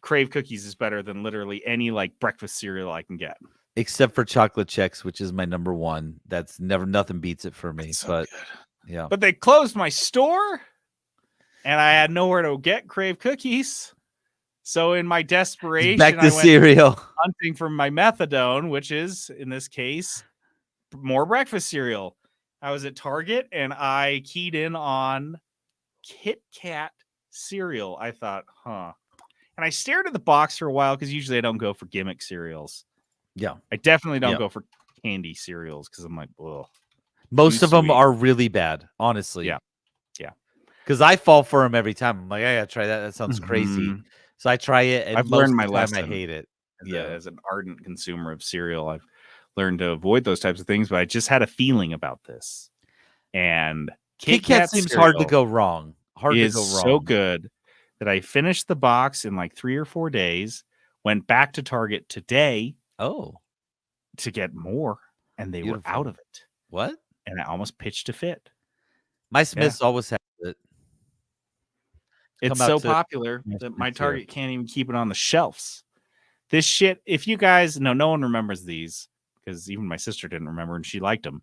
Crave cookies is better than literally any like breakfast cereal I can get. Except for chocolate checks, which is my number one. That's nothing beats it for me. So but good. Yeah. But they closed my store and I had nowhere to get Crave cookies. So in my desperation, back to I went cereal, hunting for my methadone, which is in this case more breakfast cereal. I was at Target and I keyed in on Kit Kat cereal. I thought, and I stared at the box for a while because usually I don't go for gimmick cereals. Yeah, I definitely don't go for candy cereals because I'm like, ugh. Most of them are really bad, honestly. Yeah. Because I fall for them every time. I'm like, I gotta try that. That sounds crazy. So I try it, and I've learned my lesson. I hate it. As an ardent consumer of cereal, I've learned to avoid those types of things. But I just had a feeling about this, and Kit Kat seems hard to go wrong. So good that I finished the box in like 3 or 4 days. Went back to Target today. To get more, and they were out of it. What? And I almost pitched a fit. My Smiths always have it. It's so popular that my Target can't even keep it on the shelves. This shit, if you guys know, no one remembers these because even my sister didn't remember and she liked them.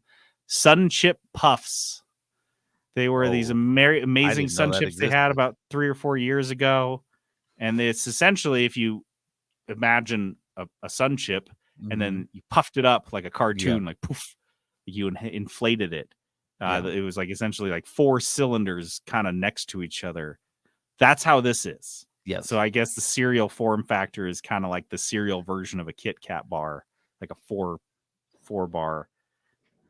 Sun Chip Puffs. They were these amazing didn't know Sun that Chips they had existed. about 3 or 4 years ago. And it's essentially, if you imagine a Sun Chip and then you puffed it up like a cartoon, like poof, you inflated it. It was like essentially like 4 cylinders kind of next to each other. That's how this is. Yes. So I guess the cereal form factor is kind of like the cereal version of a Kit Kat bar, like a four bar.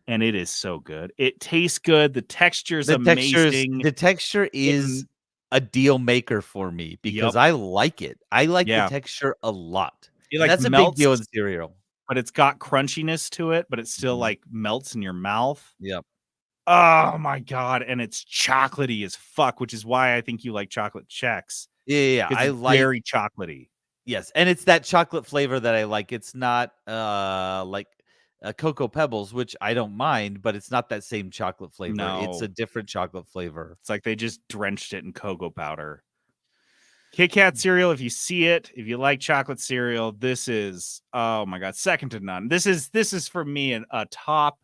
And it is so good. It tastes good. The texture's amazing. The texture is a deal maker for me because I like it. I like the texture a lot. It like that's a big deal in cereal. But it's got crunchiness to it, but it still like melts in your mouth. Yep. Oh my God. And it's chocolatey as fuck, which is why I think you like chocolate checks. Yeah. I it's like very chocolatey. Yes, and it's that chocolate flavor that I like. It's not like Cocoa Pebbles, which I don't mind, but it's not that same chocolate flavor. No. It's a different chocolate flavor. It's like they just drenched it in cocoa powder. Kit Kat cereal, if you see it, if you like chocolate cereal, this is, oh my God, second to none. This is for me a top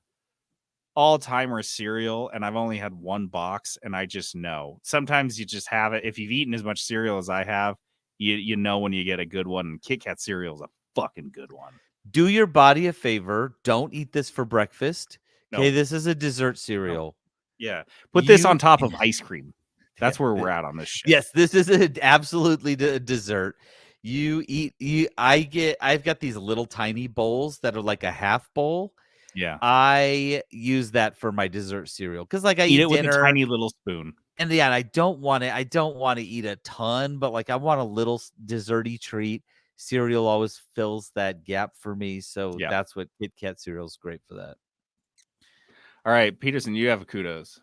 all-timer cereal, and I've only had one box, and I just know. Sometimes you just have it. If you've eaten as much cereal as I have, you know when you get a good one. And Kit Kat cereal is a fucking good one. Do your body a favor. Don't eat this for breakfast. Okay, this is a dessert cereal. No. Yeah, put this on top of ice cream. That's where we're at on this shit. Yes, this is absolutely a dessert. I've got these little tiny bowls that are like a half bowl. Yeah, I use that for my dessert cereal because, like, I eat it dinner with a tiny little spoon. And I don't want to eat a ton, but like I want a little desserty treat. Cereal always fills that gap for me, so that's what Kit Kat cereal is great for that. All right, Peterson, you have a kudos.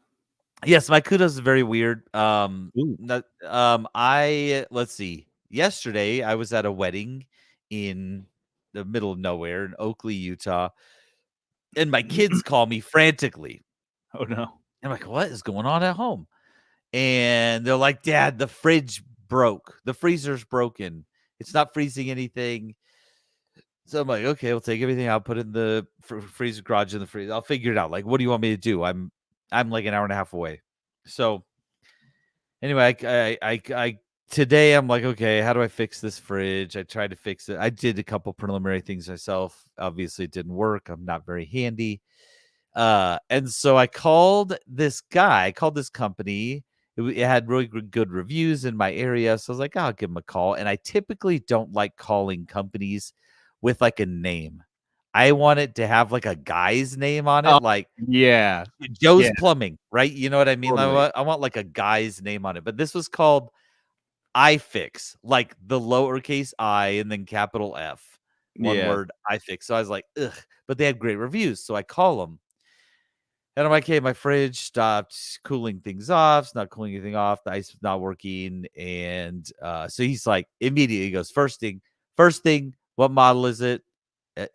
Yes, my kudos is very weird. Let's see. Yesterday I was at a wedding in the middle of nowhere in Oakley, Utah, and my kids call me frantically. Oh no! I'm like, what is going on at home? And they're like, Dad, the fridge broke. The freezer's broken. It's not freezing anything. So I'm like, okay, we'll take everything out, put it in the freezer garage in the freezer. I'll figure it out. Like, what do you want me to do? I'm like an hour and a half away. So anyway, I today I'm like, okay, how do I fix this fridge? I tried to fix it. I did a couple preliminary things myself. Obviously, it didn't work. I'm not very handy. And so I called this company. It had really good reviews in my area. So I was like, I'll give them a call. And I typically don't like calling companies with like a name. I want it to have like a guy's name on it. Like, Joe's Plumbing, right? You know what I mean? Totally. I want like a guy's name on it. But this was called iFix, like the lowercase I and then capital F. One word, iFix. So I was like, ugh. But they had great reviews. So I call them. And I'm like, hey, my fridge stopped cooling things off. It's not cooling anything off. The ice is not working. And so he's like, immediately he goes, first thing, what model is it?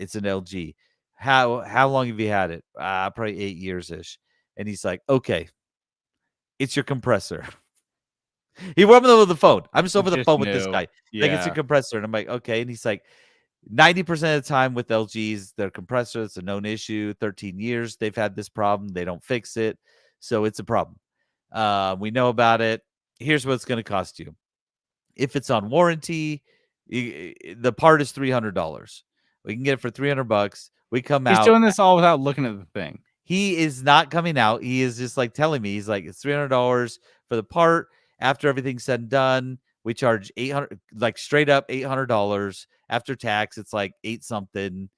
It's an LG. How long have you had it? Probably 8 years-ish. And he's like, okay, it's your compressor. He warmed me over the phone. I'm just over the phone with this guy. Like, it's your compressor. And I'm like, okay. And he's like, 90% of the time with LGs, their compressor, it's a known issue. 13 years they've had this problem. They don't fix it. So it's a problem. We know about it. Here's what it's going to cost you. If it's on warranty, the part is $300. We can get it for $300. We come out. He's doing this all without looking at the thing. He is not coming out. He is just like telling me, he's like, it's $300 for the part. After everything's said and done, we charge $800, like straight up $800 after tax. It's like 8 something.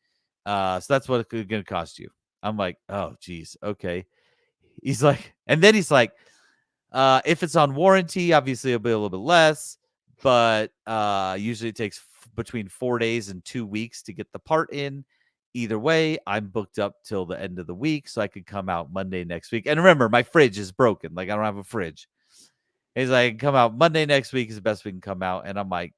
So that's what it's going to cost you. I'm like, oh geez. Okay. He's like, and then he's like, if it's on warranty, obviously it'll be a little bit less, but usually it takes between 4 days and 2 weeks to get the part in. Either way, I'm booked up till the end of the week, so I could come out Monday next week. And remember, my fridge is broken. Like, I don't have a fridge. He's like, come out Monday next week is the best we can come out. And I'm like,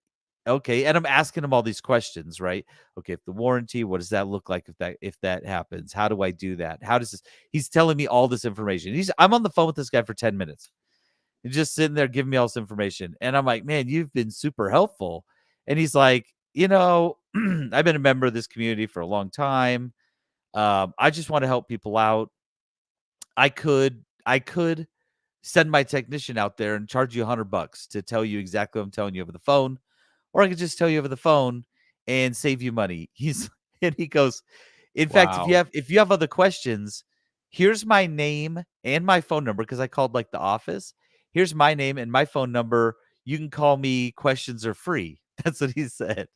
okay. And I'm asking him all these questions, right? Okay, if the warranty, what does that look like if that happens? How do I do that? How does this? He's telling me all this information. I'm on the phone with this guy for 10 minutes. He's just sitting there giving me all this information. And I'm like, man, you've been super helpful. And he's like, I've been a member of this community for a long time. I just want to help people out. I could send my technician out there and charge you $100 to tell you exactly what I'm telling you over the phone, or I could just tell you over the phone and save you money. He goes, in fact, Wow. if you have other questions, here's my name and my phone number because I called like the office. Here's my name and my phone number. You can call me. Questions are free. That's what he said.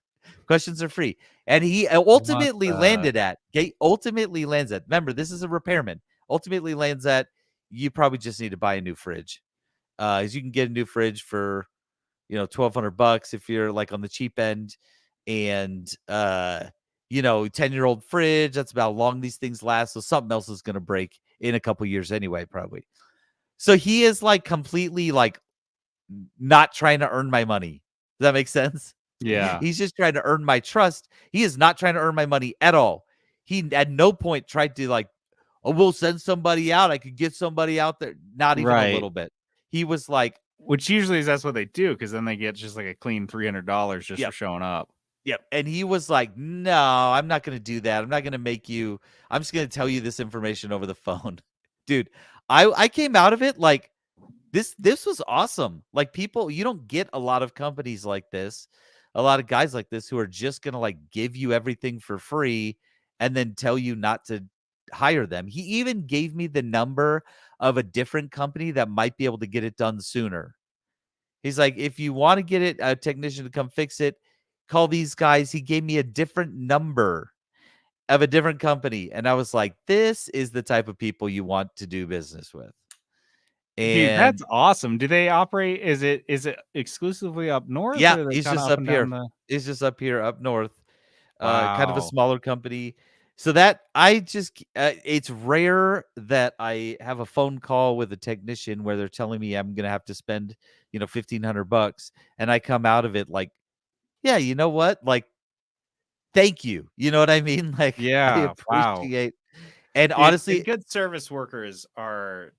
Questions are free. And he ultimately landed at, remember, this is a repairman. Ultimately lands at, you probably just need to buy a new fridge. As you can get a new fridge for, $1,200 if you're like on the cheap end. And, 10-year-old fridge, that's about how long these things last. So something else is going to break in a couple years anyway, probably. So he is like completely like not trying to earn my money. Does that make sense? Yeah. He's just trying to earn my trust. He is not trying to earn my money at all. He at no point tried to like, oh, we'll send somebody out. I could get somebody out there. Not even a little bit. He was like, which usually is that's what they do, because then they get just like a clean $300 just for showing up. Yep. And he was like, no, I'm not going to do that. I'm not going to make you, I'm just going to tell you this information over the phone. Dude, I came out of it like, this was awesome. Like, people, you don't get a lot of companies like this, a lot of guys like this who are just gonna like give you everything for free and then tell you not to hire them. He even gave me the number of a different company that might be able to get it done sooner. He's like, if you want to get a technician to come fix it, call these guys. He gave me a different number of a different company, and I was like, this is the type of people you want to do business with. Dude, that's awesome. Do they operate? Is it exclusively up north? Yeah, or he's just up up here. He's just up here, up north. Kind of a smaller company. So that it's rare that I have a phone call with a technician where they're telling me I'm gonna have to spend, $1,500, and I come out of it like, yeah, you know what? Like, thank you. You know what I mean? Like, I appreciate. And honestly, good service workers are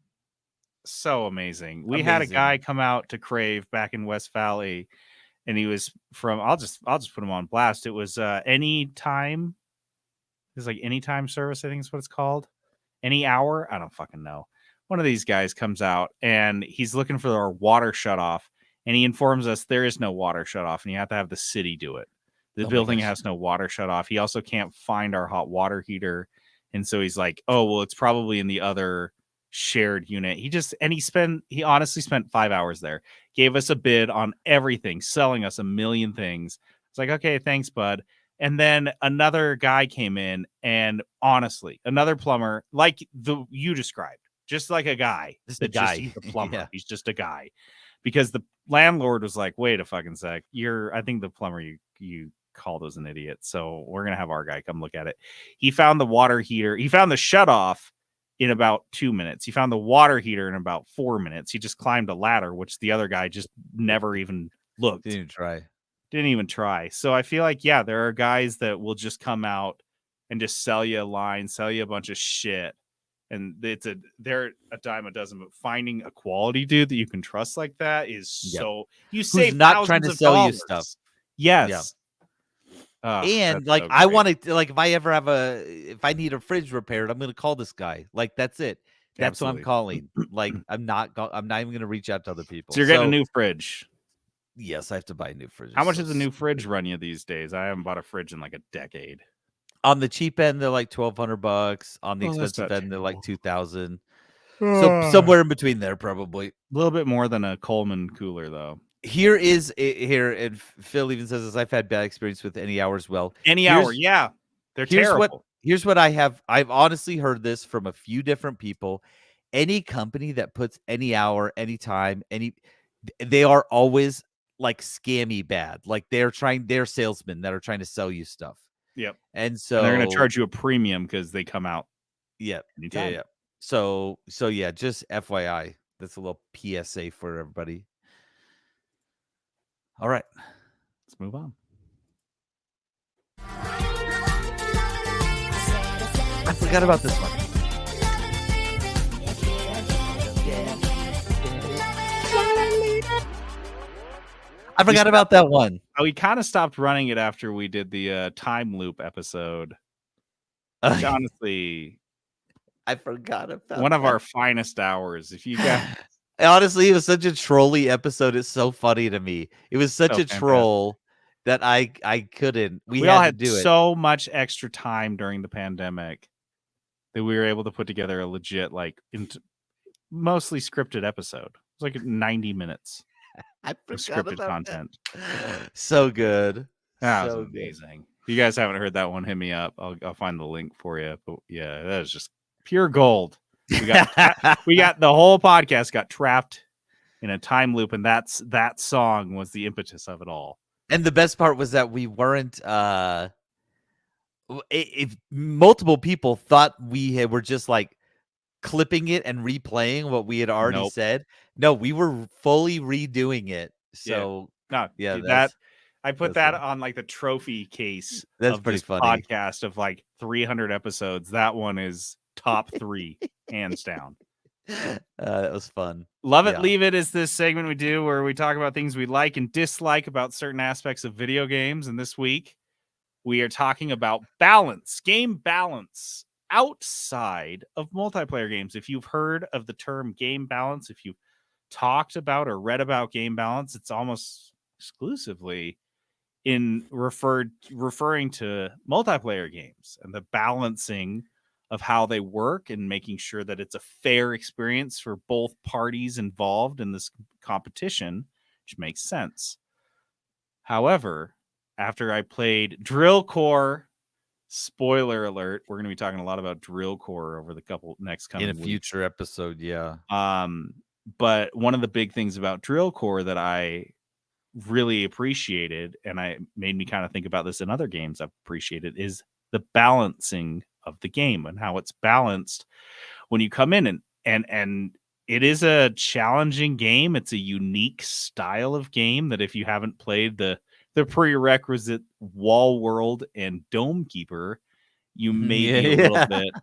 so amazing. We had a guy come out to Crave back in West Valley, and he was from, I'll just put him on blast. It was Anytime. It's like Anytime Service, I think is what it's called. Any Hour, I don't fucking know. One of these guys comes out and he's looking for our water shut off, and he informs us there is no water shut off, and you have to have the city do it. The building has no water shut off. He also can't find our hot water heater, and so he's like, oh well, it's probably in the other shared unit. He honestly spent 5 hours there, gave us a bid on everything, selling us a million things. It's like, okay, thanks, bud. And then another guy came in, and honestly, another plumber, like you described, just like a guy. Just a guy. He's a plumber. Yeah. He's just a guy. Because the landlord was like, wait a fucking sec. I think the plumber you called was an idiot. So we're going to have our guy come look at it. He found the water heater. He found the shut off in about 2 minutes. He found the water heater in about 4 minutes. He just climbed a ladder, which the other guy just never even looked. Didn't even try. So I feel like, yeah, there are guys that will just come out and just sell you a line, sell you a bunch of shit. And they're a dime a dozen, but finding a quality dude that you can trust like that is so you save not trying to sell you stuff. Yes. Yeah. And like, I want to, like, if I need a fridge repaired, I'm going to call this guy. Like, that's it. That's what I'm calling. Like, I'm not even going to reach out to other people. So you're getting a new fridge. Yes, I have to buy a new fridge. How much does a new fridge run you these days? I haven't bought a fridge in like a decade. On the cheap end, they're like $1,200. On the expensive end, they're like $2,000. So somewhere in between there, probably. A little bit more than a Coleman cooler, though. Here, and Phil even says this, I've had bad experience with Any Hour as well. Any Hour, yeah. They're terrible. Here's what I have. I've honestly heard this from a few different people. Any company that puts Any Hour, Anytime, they are always like scammy bad. Like they're salesmen that are trying to sell you stuff. Yep. And so they're going to charge you a premium because they come out. Yep. Yeah. So yeah, just FYI, that's a little PSA for everybody. All right, let's move on. I forgot about this one. I forgot about that one. We kind of stopped running it after we did the time loop episode. Which honestly, I forgot about One of that. our finest hours. If you got Honestly, it was such a trolly episode. It's so funny to me. It was such so a troll that I couldn't. We all had to had do it. so much extra time during the pandemic that we were able to put together a legit, like, mostly scripted episode. It was like 90 minutes I of forgot scripted about content. that. So good. That was So good. amazing. If you guys haven't heard that one, hit me up. I'll find the link for you. But yeah, that is just pure gold. We got the whole podcast got trapped in a time loop, and that song was the impetus of it all. And the best part was that we weren't if multiple people thought were just like clipping it and replaying what we had already Nope. said. No, we were fully redoing it. So No, yeah, that I put that funny. on like the trophy case That's of pretty this funny. podcast of like 300 episodes. That one is top 3, hands down. That was fun. Love it, leave it is this segment we do where we talk about things we like and dislike about certain aspects of video games. And this week we are talking about balance, game balance outside of multiplayer games. If you've heard of the term game balance, if you've talked about or read about game balance, it's almost exclusively referring to multiplayer games and the balancing of how they work and making sure that it's a fair experience for both parties involved in this competition, which makes sense. However, after I played Drill Core, spoiler alert, we're going to be talking a lot about Drill Core over the next coming in a future episode, yeah. But one of the big things about Drill Core that I really appreciated, and I made me kind of think about this in other games I've appreciated, is the balancing of the game and how it's balanced when you come in and it is a challenging game. It's a unique style of game that if you haven't played the prerequisite Wall World and Dome Keeper, you may be a little bit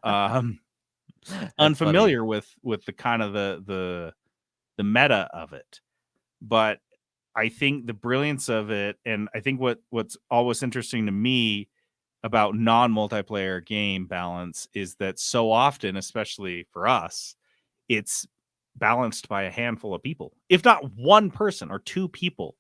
unfamiliar with the kind of the meta of it. But I think the brilliance of it, and I think what's always interesting to me about non-multiplayer game balance is that so often, especially for us, it's balanced by a handful of people, if not one person or two people.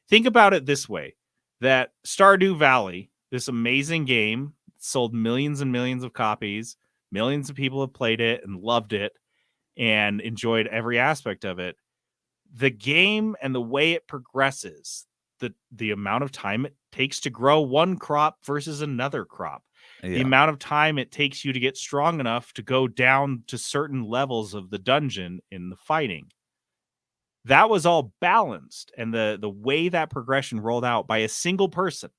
Think about it this way, that Stardew Valley, this amazing game, sold millions and millions of copies. Millions of people have played it and loved it and enjoyed every aspect of it. The game and the way it progresses, the amount of time it takes to grow one crop versus another crop, the amount of time it takes you to get strong enough to go down to certain levels of the dungeon in the fighting. That was all balanced, and the way that progression rolled out by a single person.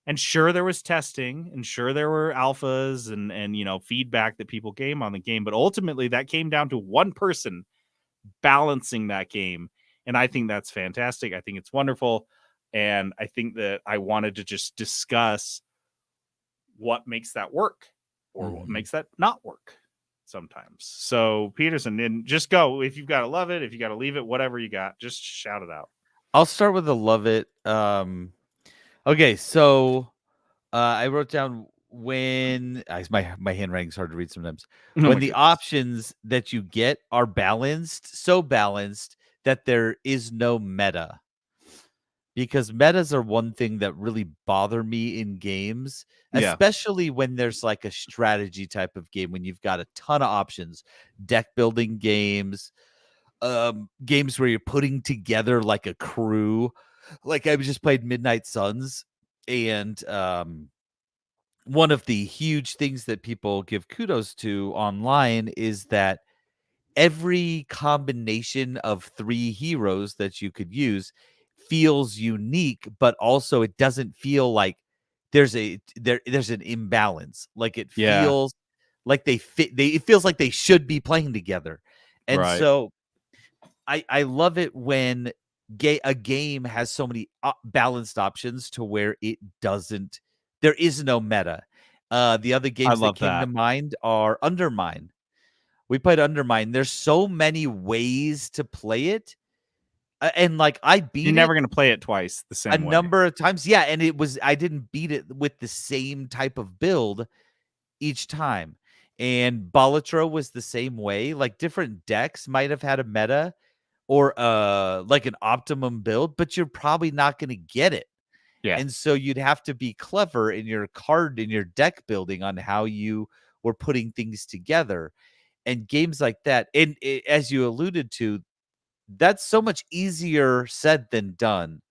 And sure, there was testing, and sure, there were alphas and feedback that people gave on the game, but ultimately that came down to one person balancing that game. And I think that's fantastic. I think it's wonderful. And I think that I wanted to just discuss what makes that work or what makes that not work sometimes. So Peterson, and just go. If you've got to love it, if you got to leave it, whatever you got, just shout it out. I'll start with the love it. Okay, so I wrote down when my handwriting's hard to read sometimes. When the options that you get are balanced, so balanced that there is no meta. Because metas are one thing that really bother me in games, especially when there's like a strategy type of game, when you've got a ton of options, deck building games, games where you're putting together like a crew. Like I just played Midnight Suns, and one of the huge things that people give kudos to online is that every combination of 3 heroes that you could use feels unique, but also it doesn't feel like there's an imbalance. Like it feels like it feels like they should be playing together. And so I love it when a game has so many balanced options to where there is no meta. The other games that came to mind are Undermine. We played Undermine. There's so many ways to play it. And like I beat You're never going to play it twice the same way. A number of times. Yeah. And I didn't beat it with the same type of build each time. And Balatro was the same way. Like different decks might have had a meta or like an optimum build, but you're probably not going to get it. Yeah. And so you'd have to be clever in your deck building on how you were putting things together. And games like that, and as you alluded to, that's so much easier said than done.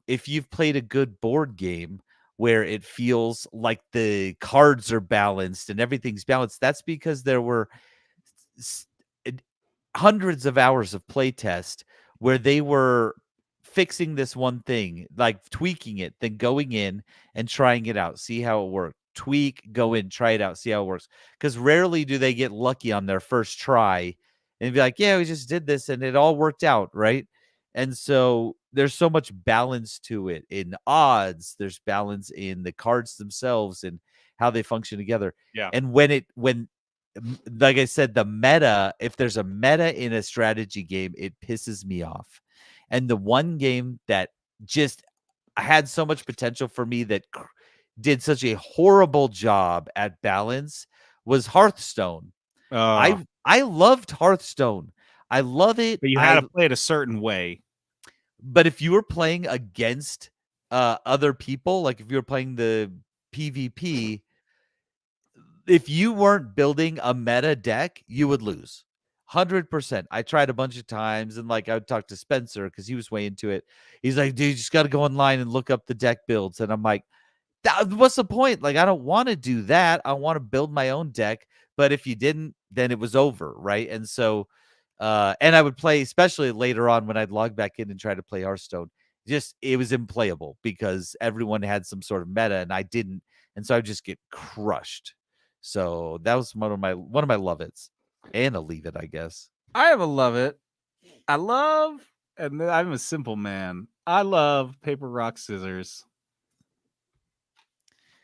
If you've played a good board game where it feels like the cards are balanced and everything's balanced, that's because there were s- it- hundreds of hours of playtest where they were fixing this one thing, like tweaking it, then going in and trying it out, see how it worked. Tweak, go in, try it out, see how it works. Because rarely do they get lucky on their first try and be like, yeah, we just did this and it all worked out, right? And so there's so much balance to it in odds. There's balance in the cards themselves and how they function together. Yeah. And when like I said, the meta, if there's a meta in a strategy game, it pisses me off. And the one game that just had so much potential for me that did such a horrible job at balance was Hearthstone. I loved Hearthstone. I love it. But you had to play it a certain way. But if you were playing against other people, like if you were playing the PvP, if you weren't building a meta deck, you would lose. 100%. I tried a bunch of times and like I would talk to Spencer because he was way into it. He's like, dude, you just got to go online and look up the deck builds. And I'm like, what's the point? Like, I don't want to do that. I want to build my own deck. But if you didn't, then it was over. Right. And so, and I would play, especially later on when I'd log back in and try to play Hearthstone. Just it was unplayable because everyone had some sort of meta and I didn't. And so I would just get crushed. So that was one of my love it's and a leave it, I guess. I have a love it. I love, and I'm a simple man. I love paper, rock, scissors.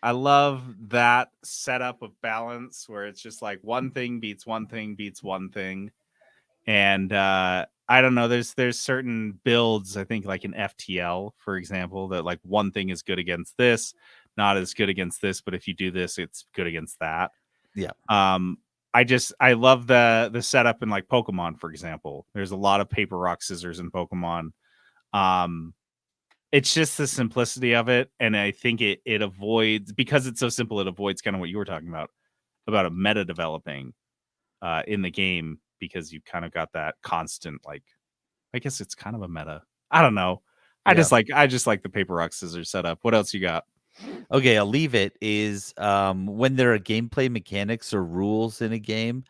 I love that setup of balance where it's just like one thing beats one thing beats one thing. And I don't know, there's certain builds, I think like in FTL, for example, that like one thing is good against this, not as good against this, but if you do this, it's good against that. Yeah. I love the setup in like Pokemon, for example. There's a lot of paper, rock, scissors in Pokemon. It's just the simplicity of it, and I think it avoids, because it's so simple, it avoids kind of what you were talking about a meta developing in the game, because you kind of got that constant, like, I guess it's kind of a meta. I don't know. I just like the paper, rock, scissors setup. What else you got? Okay, I'll leave it is when there are gameplay mechanics or rules in a game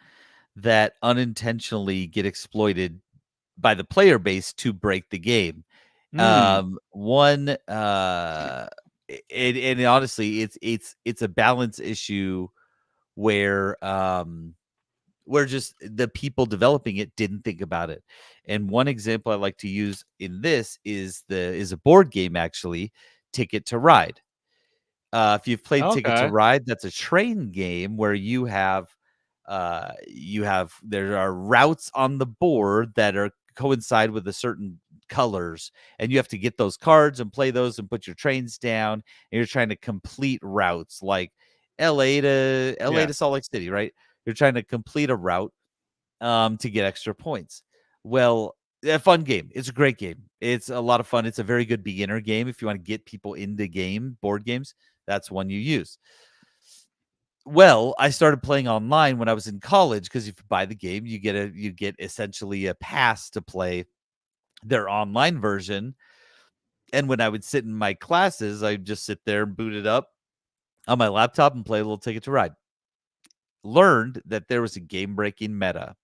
that unintentionally get exploited by the player base to break the game. One and honestly, it's a balance issue where just the people developing it didn't think about it. And one example I like to use in this is a board game actually, Ticket to Ride. If you've played Ticket to Okay. Ride, that's a train game where there are routes on the board that are coincide with a certain colors, and you have to get those cards and play those and put your trains down, and you're trying to complete routes like LA to Salt Lake City, right? You're trying to complete a route to get extra points. Well, a fun game. It's a great game. It's a lot of fun. It's a very good beginner game if you want to get people into board games. That's one you use. Well, I started playing online when I was in college because if you buy the game, you get essentially a pass to play their online version. And when I would sit in my classes, I'd just sit there and boot it up on my laptop and play a little Ticket to Ride. Learned that there was a game-breaking meta,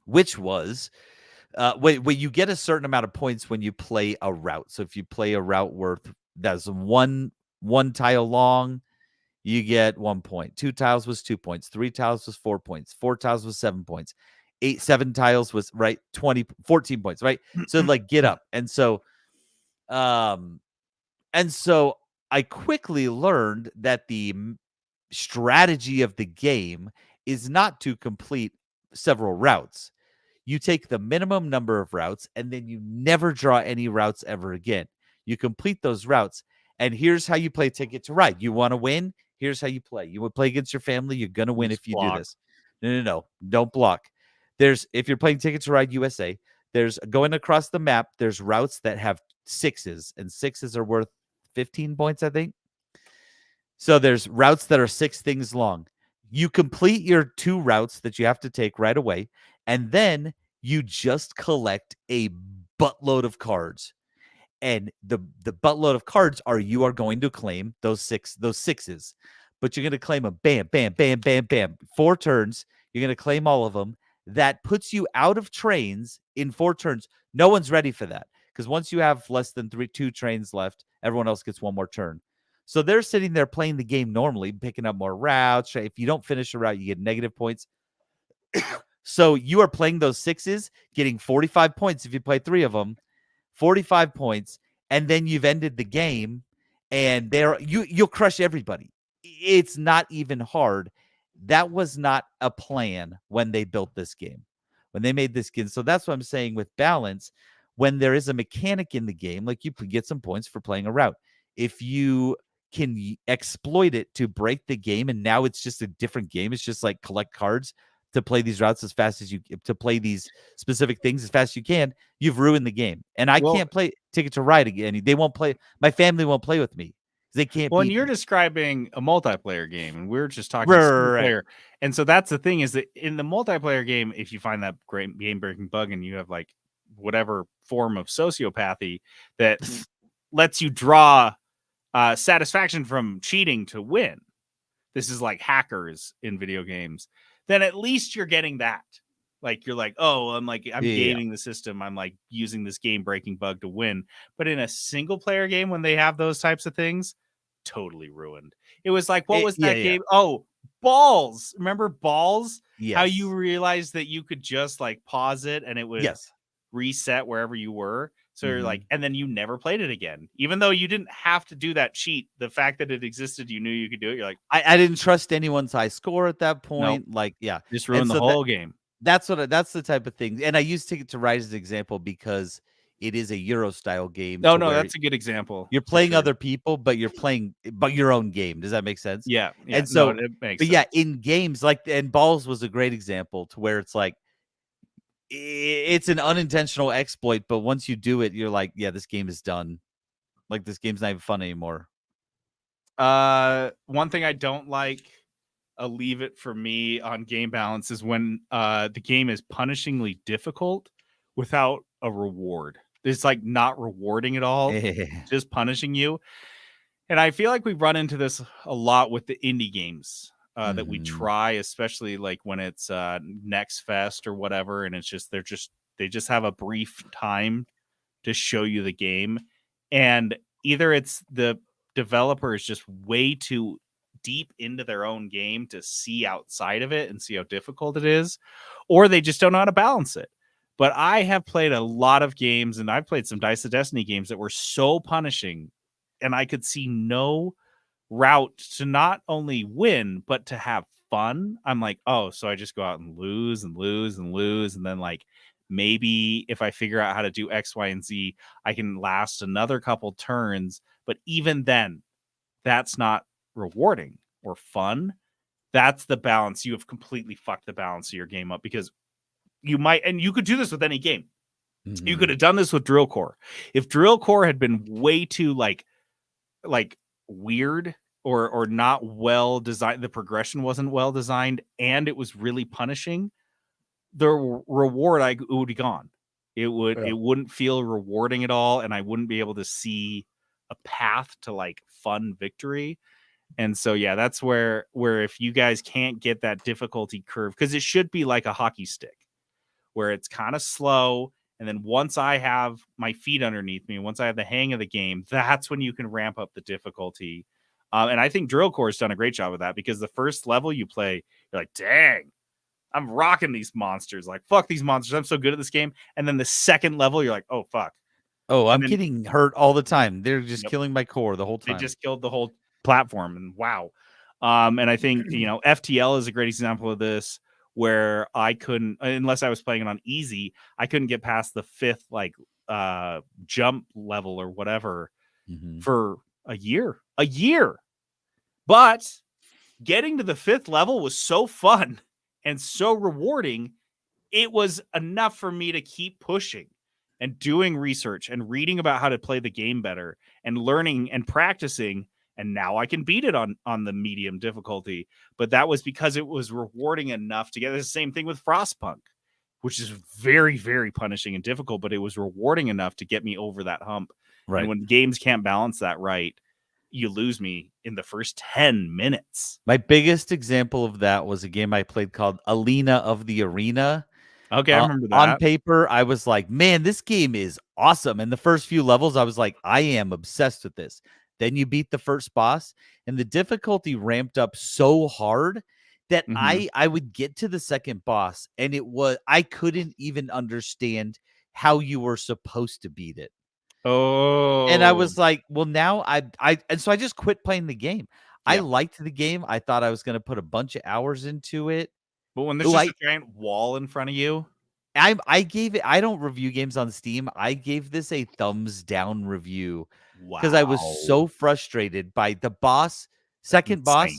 which was wait, you get a certain amount of points when you play a route. So if you play a route that's one tile long, you get 1 point. 2 tiles was 2 points. 3 tiles was 4 points. 4 tiles was 7 points. 7 tiles was right 14 points, right? So like get up. Um and so I quickly learned that the strategy of the game is not to complete several routes. You take the minimum number of routes and then you never draw any routes ever again. You complete those routes. And here's how you play Ticket to Ride. You want to win? Here's how you play. You would play against your family. You're gonna win if you do block. this. No. Don't block. If you're playing Ticket to Ride USA, there's going across the map. There's routes that have 6s, and 6s are worth 15 points, I think. So there's routes that are 6 things long. You complete your 2 routes that you have to take right away, and then you just collect a buttload of cards. And the buttload of cards you are going to claim those 6s. But you're going to claim them bam, bam, bam, bam, bam. 4 turns. You're going to claim all of them. That puts you out of trains in 4 turns. No one's ready for that, because once you have less than 2 trains left, everyone else gets 1 more turn. So they're sitting there playing the game normally, picking up more routes. If you don't finish a route, you get negative points. So you are playing those 6s, getting 45 points if you play 3 of them, 45 points, and then you've ended the game, and you'll crush everybody. It's not even hard. That was not a plan when they built this game, when they made this game. So that's what I'm saying with balance. When there is a mechanic in the game, like you get some points for playing a route. If you can exploit it to break the game, and now it's just a different game. It's just like collect cards to play these routes as fast as to play these specific things as fast as you can. You've ruined the game, and I can't play Ticket to Ride again. They won't play. My family won't play with me. They can't. Well, and you're describing a multiplayer game, and we're just talking Right. player. And so that's the thing, is that in the multiplayer game, if you find that great game-breaking bug and you have like whatever form of sociopathy that lets you draw satisfaction from cheating to win, this is like hackers in video games, then at least you're getting that. Like, you're like, oh, I'm gaming the system. I'm like using this game-breaking bug to win. But in a single-player game, when they have those types of things, totally ruined. It was like, what was that game? Oh, Balls. Remember Balls? Yes. How you realized that you could just like pause it and it would reset wherever you were. So you're like, and then you never played it again, even though you didn't have to do that cheat. The fact that it existed, you knew you could do it. You're like, I didn't trust anyone's high score at that point. Nope. Like, just ruined the whole game. That's the type of thing. And I use Ticket to Ride as an example because it is a Euro style game. No, that's a good example. You're playing other people, but you're playing your own game. Does that make sense? Yeah. And so, it makes but sense. yeah, in games and Balls was a great example to where it's like, it's an unintentional exploit, but once you do it, you're like, yeah, this game is done. Like, this game's not even fun anymore. One thing I don't like, leave it for me on game balance, is when the game is punishingly difficult without a reward. It's like not rewarding at all, just punishing you. And I feel like we run into this a lot with the indie games that we try, especially like when it's Next Fest or whatever, and it's just they just have a brief time to show you the game, and either it's the developer is just way too deep into their own game to see outside of it and see how difficult it is, or they just don't know how to balance it. But I have played a lot of games, and I've played some Dice of Destiny games that were so punishing, and I could see no route to not only win, but to have fun. I'm like, oh, so I just go out and lose and lose and lose. And then like, maybe if I figure out how to do X, Y, and Z, I can last another couple turns. But even then, that's not rewarding or fun. That's the balance. You have completely fucked the balance of your game up, because you might, and you could do this with any game. You could have done this with Drill Core. If Drill Core had been way too like weird or not well designed, the progression wasn't well designed, and it was really punishing, the reward it would be gone. It wouldn't feel rewarding at all, and I wouldn't be able to see a path to like fun victory. And so yeah, that's where if you guys can't get that difficulty curve, because it should be like a hockey stick where it's kind of slow, and then once I have my feet underneath me, once I have the hang of the game, that's when you can ramp up the difficulty. And I think Drill Core has done a great job of that, because the first level you play, you're like, dang, I'm rocking these monsters. Like, fuck these monsters. I'm so good at this game. And then the second level, you're like, oh, fuck. Oh, I'm getting hurt all the time. They're just killing my core the whole time. They just killed the whole platform, and wow. And I think, FTL is a great example of this, where I couldn't, unless I was playing it on easy, I couldn't get past the 5th jump level or whatever for a year. But getting to the 5th level was so fun and so rewarding. It was enough for me to keep pushing and doing research and reading about how to play the game better and learning and practicing. And now I can beat it on the medium difficulty. But that was because it was rewarding enough to get the same thing with Frostpunk, which is very, very punishing and difficult, but it was rewarding enough to get me over that hump. Right. And when games can't balance that right, you lose me in the first 10 minutes. My biggest example of that was a game I played called Alina of the Arena. Okay, I remember that. On paper, I was like, man, this game is awesome. And the first few levels, I was like, I am obsessed with this. Then you beat the first boss, and the difficulty ramped up so hard that I would get to the second boss, and I couldn't even understand how you were supposed to beat it. Oh. And I was like, well, now and so I just quit playing the game. I liked the game. I thought I was going to put a bunch of hours into it. But when there's just a giant wall in front of you, I gave it. I don't review games on Steam. I gave this a thumbs down review because I was so frustrated by the boss. Second boss,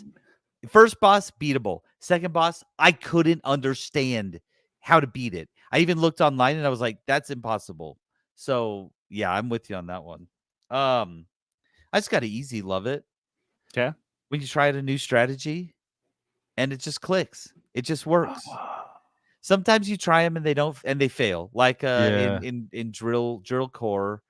first boss beatable. Second boss, I couldn't understand how to beat it. I even looked online and I was like, that's impossible. So yeah, I'm with you on that one. I just got to easy love it. Okay. When you try out a new strategy and it just clicks, it just works. Sometimes you try them and they fail. Like in drill core,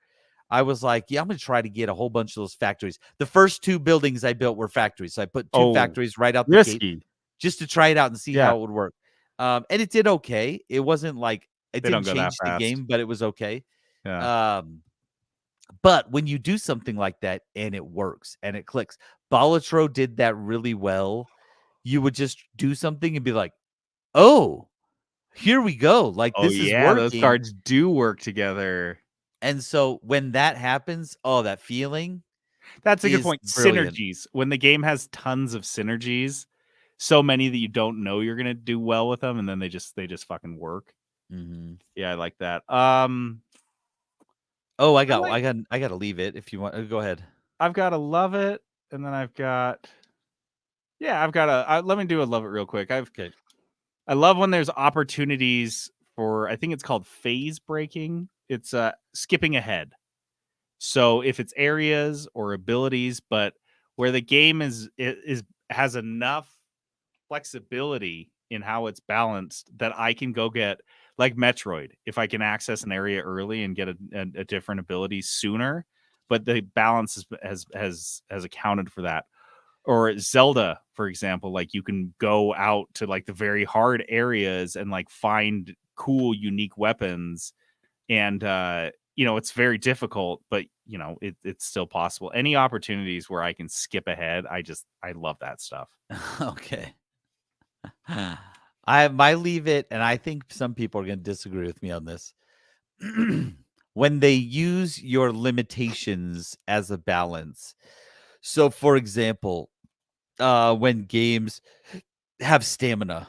I was like, yeah, I'm gonna try to get a whole bunch of those factories. The first 2 buildings I built were factories, so I put 2 factories right out the gate just to try it out and see how it would work. And it did okay. It wasn't like it didn't change the game, but it was okay. Yeah. But when you do something like that and it works and it clicks, Balatro did that really well. You would just do something and be like, oh, here we go. Like, this is working. Those cards do work together. And so when that happens, that feeling. That's a good point. Brilliant. Synergies. When the game has tons of synergies, so many that you don't know you're gonna do well with them, and then they just fucking work. Mm-hmm. Yeah, I like that. Oh, I gotta leave it if you want. Go ahead. I've got to love it, and then I've got. Yeah, I've got to. Let me do a love it real quick. Okay. I love when there's opportunities for. I think it's called phase breaking. It's skipping ahead. So if it's areas or abilities, but where the game has enough flexibility in how it's balanced that I can go get, like Metroid, if I can access an area early and get a different ability sooner, but the balance has accounted for that. Or Zelda, for example, like you can go out to like the very hard areas and like find cool, unique weapons. And, it's very difficult, but it's still possible. Any opportunities where I can skip ahead, I love that stuff. Okay. I leave it, and I think some people are going to disagree with me on this. When they use your limitations as a balance. So, for example, when games have stamina,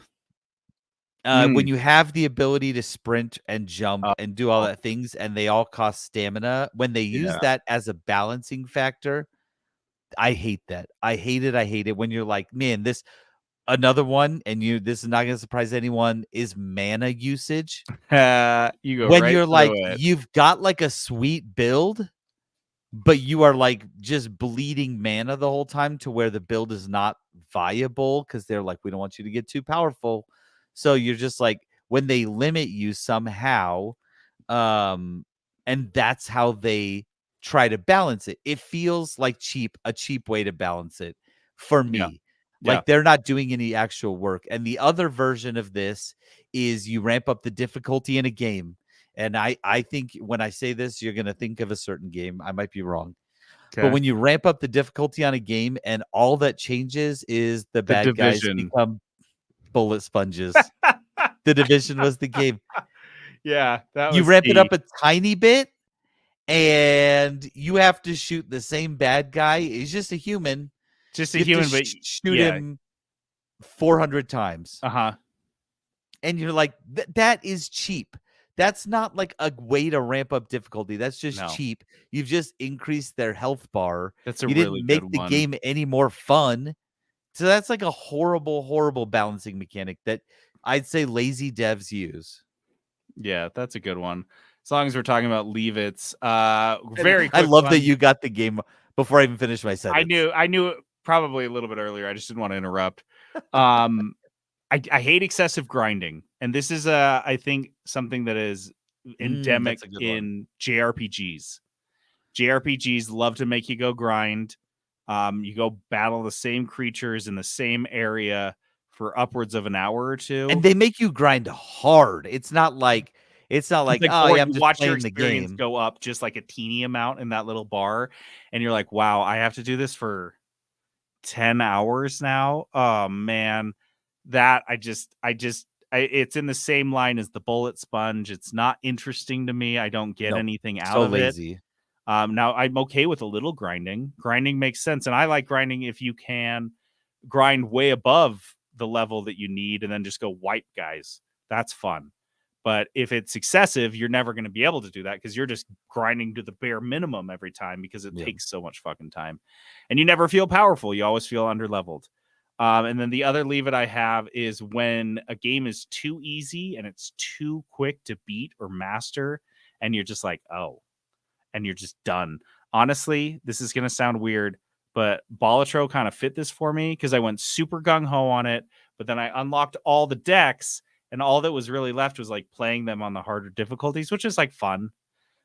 when you have the ability to sprint and jump and do all that things, and they all cost stamina, when they use that as a balancing factor, I hate that. I hate it. I hate it when you're like, man, another one, and this is not going to surprise anyone, is mana usage. You go when right you're like, it. You've got like a sweet build, but you are like just bleeding mana the whole time to where the build is not viable because they're like, we don't want you to get too powerful. So you're just like, when they limit you somehow, and that's how they try to balance it. It feels like a cheap way to balance it for me. Yeah. Like they're not doing any actual work. And the other version of this is you ramp up the difficulty in a game. And I think when I say this, you're going to think of a certain game. I might be wrong. Okay. But when you ramp up the difficulty on a game and all that changes is the bad guys become bullet sponges. The Division was the game. Yeah. You ramp it up a tiny bit and you have to shoot the same bad guy. He's just a human. Just a human, but shoot him 400 times. And you're like, that is cheap. That's not like a way to ramp up difficulty. That's just cheap. You've just increased their health bar. That's a you really didn't make good the one. game any more fun So that's like a horrible balancing mechanic that I'd say lazy devs use. Yeah, that's a good one. As long as we're talking about Leave It's, very I quick love one. that you got the game before I even finished my sentence. I knew it probably a little bit earlier. I just didn't want to interrupt. I hate excessive grinding, and this is I think something that is endemic That's a good one. in JRPGs. JRPGs love to make you go grind. You go battle the same creatures in the same area for upwards of an hour or two. And they make you grind hard. It's not like oh yeah, I'm you just watch your playing the experience game. go up just like a teeny amount in that little bar, and you're like, wow, I have to do this for 10 hours now. Oh man, that it's in the same line as the bullet sponge. It's not interesting to me. I don't get No, anything out so of it. lazy. Now I'm okay with a little grinding. Grinding makes sense, and I like grinding if you can grind way above the level that you need and then just go wipe guys. That's fun. But if it's excessive, you're never going to be able to do that because you're just grinding to the bare minimum every time because it takes so much fucking time. And you never feel powerful. You always feel underleveled. And then the other leave it I have is when a game is too easy and it's too quick to beat or master, and you're just like, oh, and you're just done. Honestly, this is going to sound weird, but Balatro kind of fit this for me because I went super gung-ho on it, but then I unlocked all the decks, and all that was really left was like playing them on the harder difficulties, which is like fun.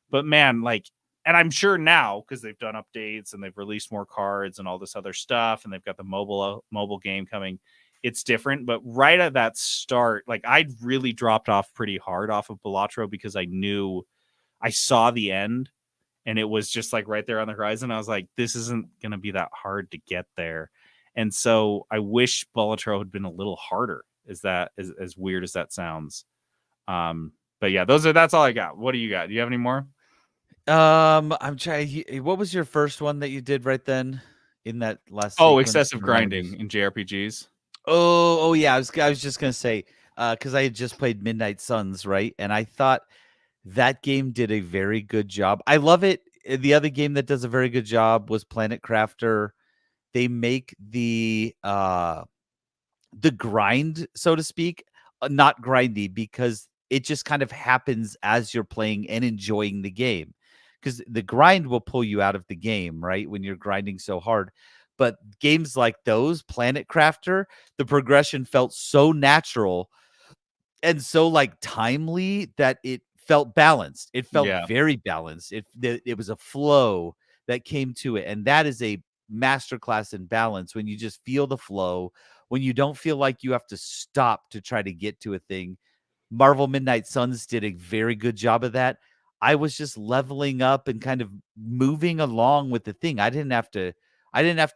But man, like, and I'm sure now because they've done updates and they've released more cards and all this other stuff, and they've got the mobile game coming, it's different. But right at that start, like I really dropped off pretty hard off of Balatro because I knew I saw the end, and it was just like right there on the horizon. I was like, this isn't going to be that hard to get there. And so I wish Balatro had been a little harder. As weird as that sounds? But yeah, that's all I got. What do you got? Do you have any more? I'm trying. What was your first one that you did right then in that last? Excessive grinding in JRPGs. Oh yeah. I was just gonna say because I had just played Midnight Suns, right? And I thought that game did a very good job. I love it. The other game that does a very good job was Planet Crafter. They make the grind, so to speak, not grindy because it just kind of happens as you're playing and enjoying the game. Because the grind will pull you out of the game, right? When you're grinding so hard. But games like those, Planet Crafter, the progression felt so natural and so like timely that it felt balanced. It felt very balanced. It was a flow that came to it, and that is a masterclass in balance when you just feel the flow, when you don't feel like you have to stop to try to get to a thing. Marvel Midnight Suns did a very good job of that. I was just leveling up and kind of moving along with the thing. I didn't have to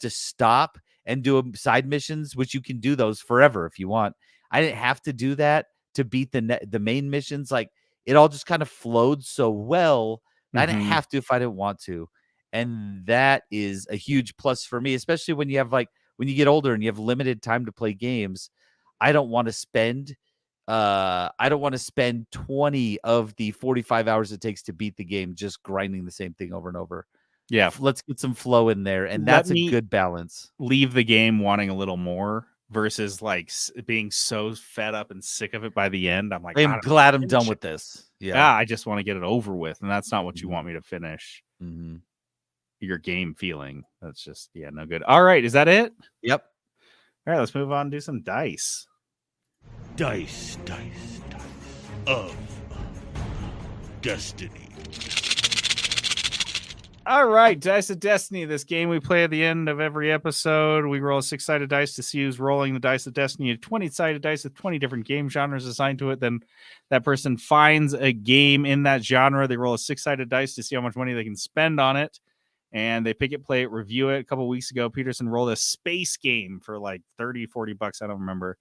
stop and do side missions, which you can do those forever if you want. I didn't have to do that to beat the main missions. Like it all just kind of flowed so well. I didn't have to if I didn't want to. And that is a huge plus for me, especially when you have when you get older and you have limited time to play games. I don't want to spend 20 of the 45 hours it takes to beat the game just grinding the same thing over and over. Yeah. Let's get some flow in there, and that's a good balance. Leave the game wanting a little more versus like being so fed up and sick of it by the end. I'm like, I'm glad I'm done with this. Yeah, I just want to get it over with, and that's not what you want me to finish. Your game feeling. That's just no good. All right, is that it? Yep. All right, let's move on and do some dice. Dice of Destiny. All right, Dice of Destiny. This game we play at the end of every episode. We roll a 6-sided dice to see who's rolling the Dice of Destiny. A 20-sided dice with 20 different game genres assigned to it. Then that person finds a game in that genre. They roll a 6-sided dice to see how much money they can spend on it. And they pick it, play it, review it. A couple weeks ago, Peterson rolled a space game for like $30, $40. I don't remember.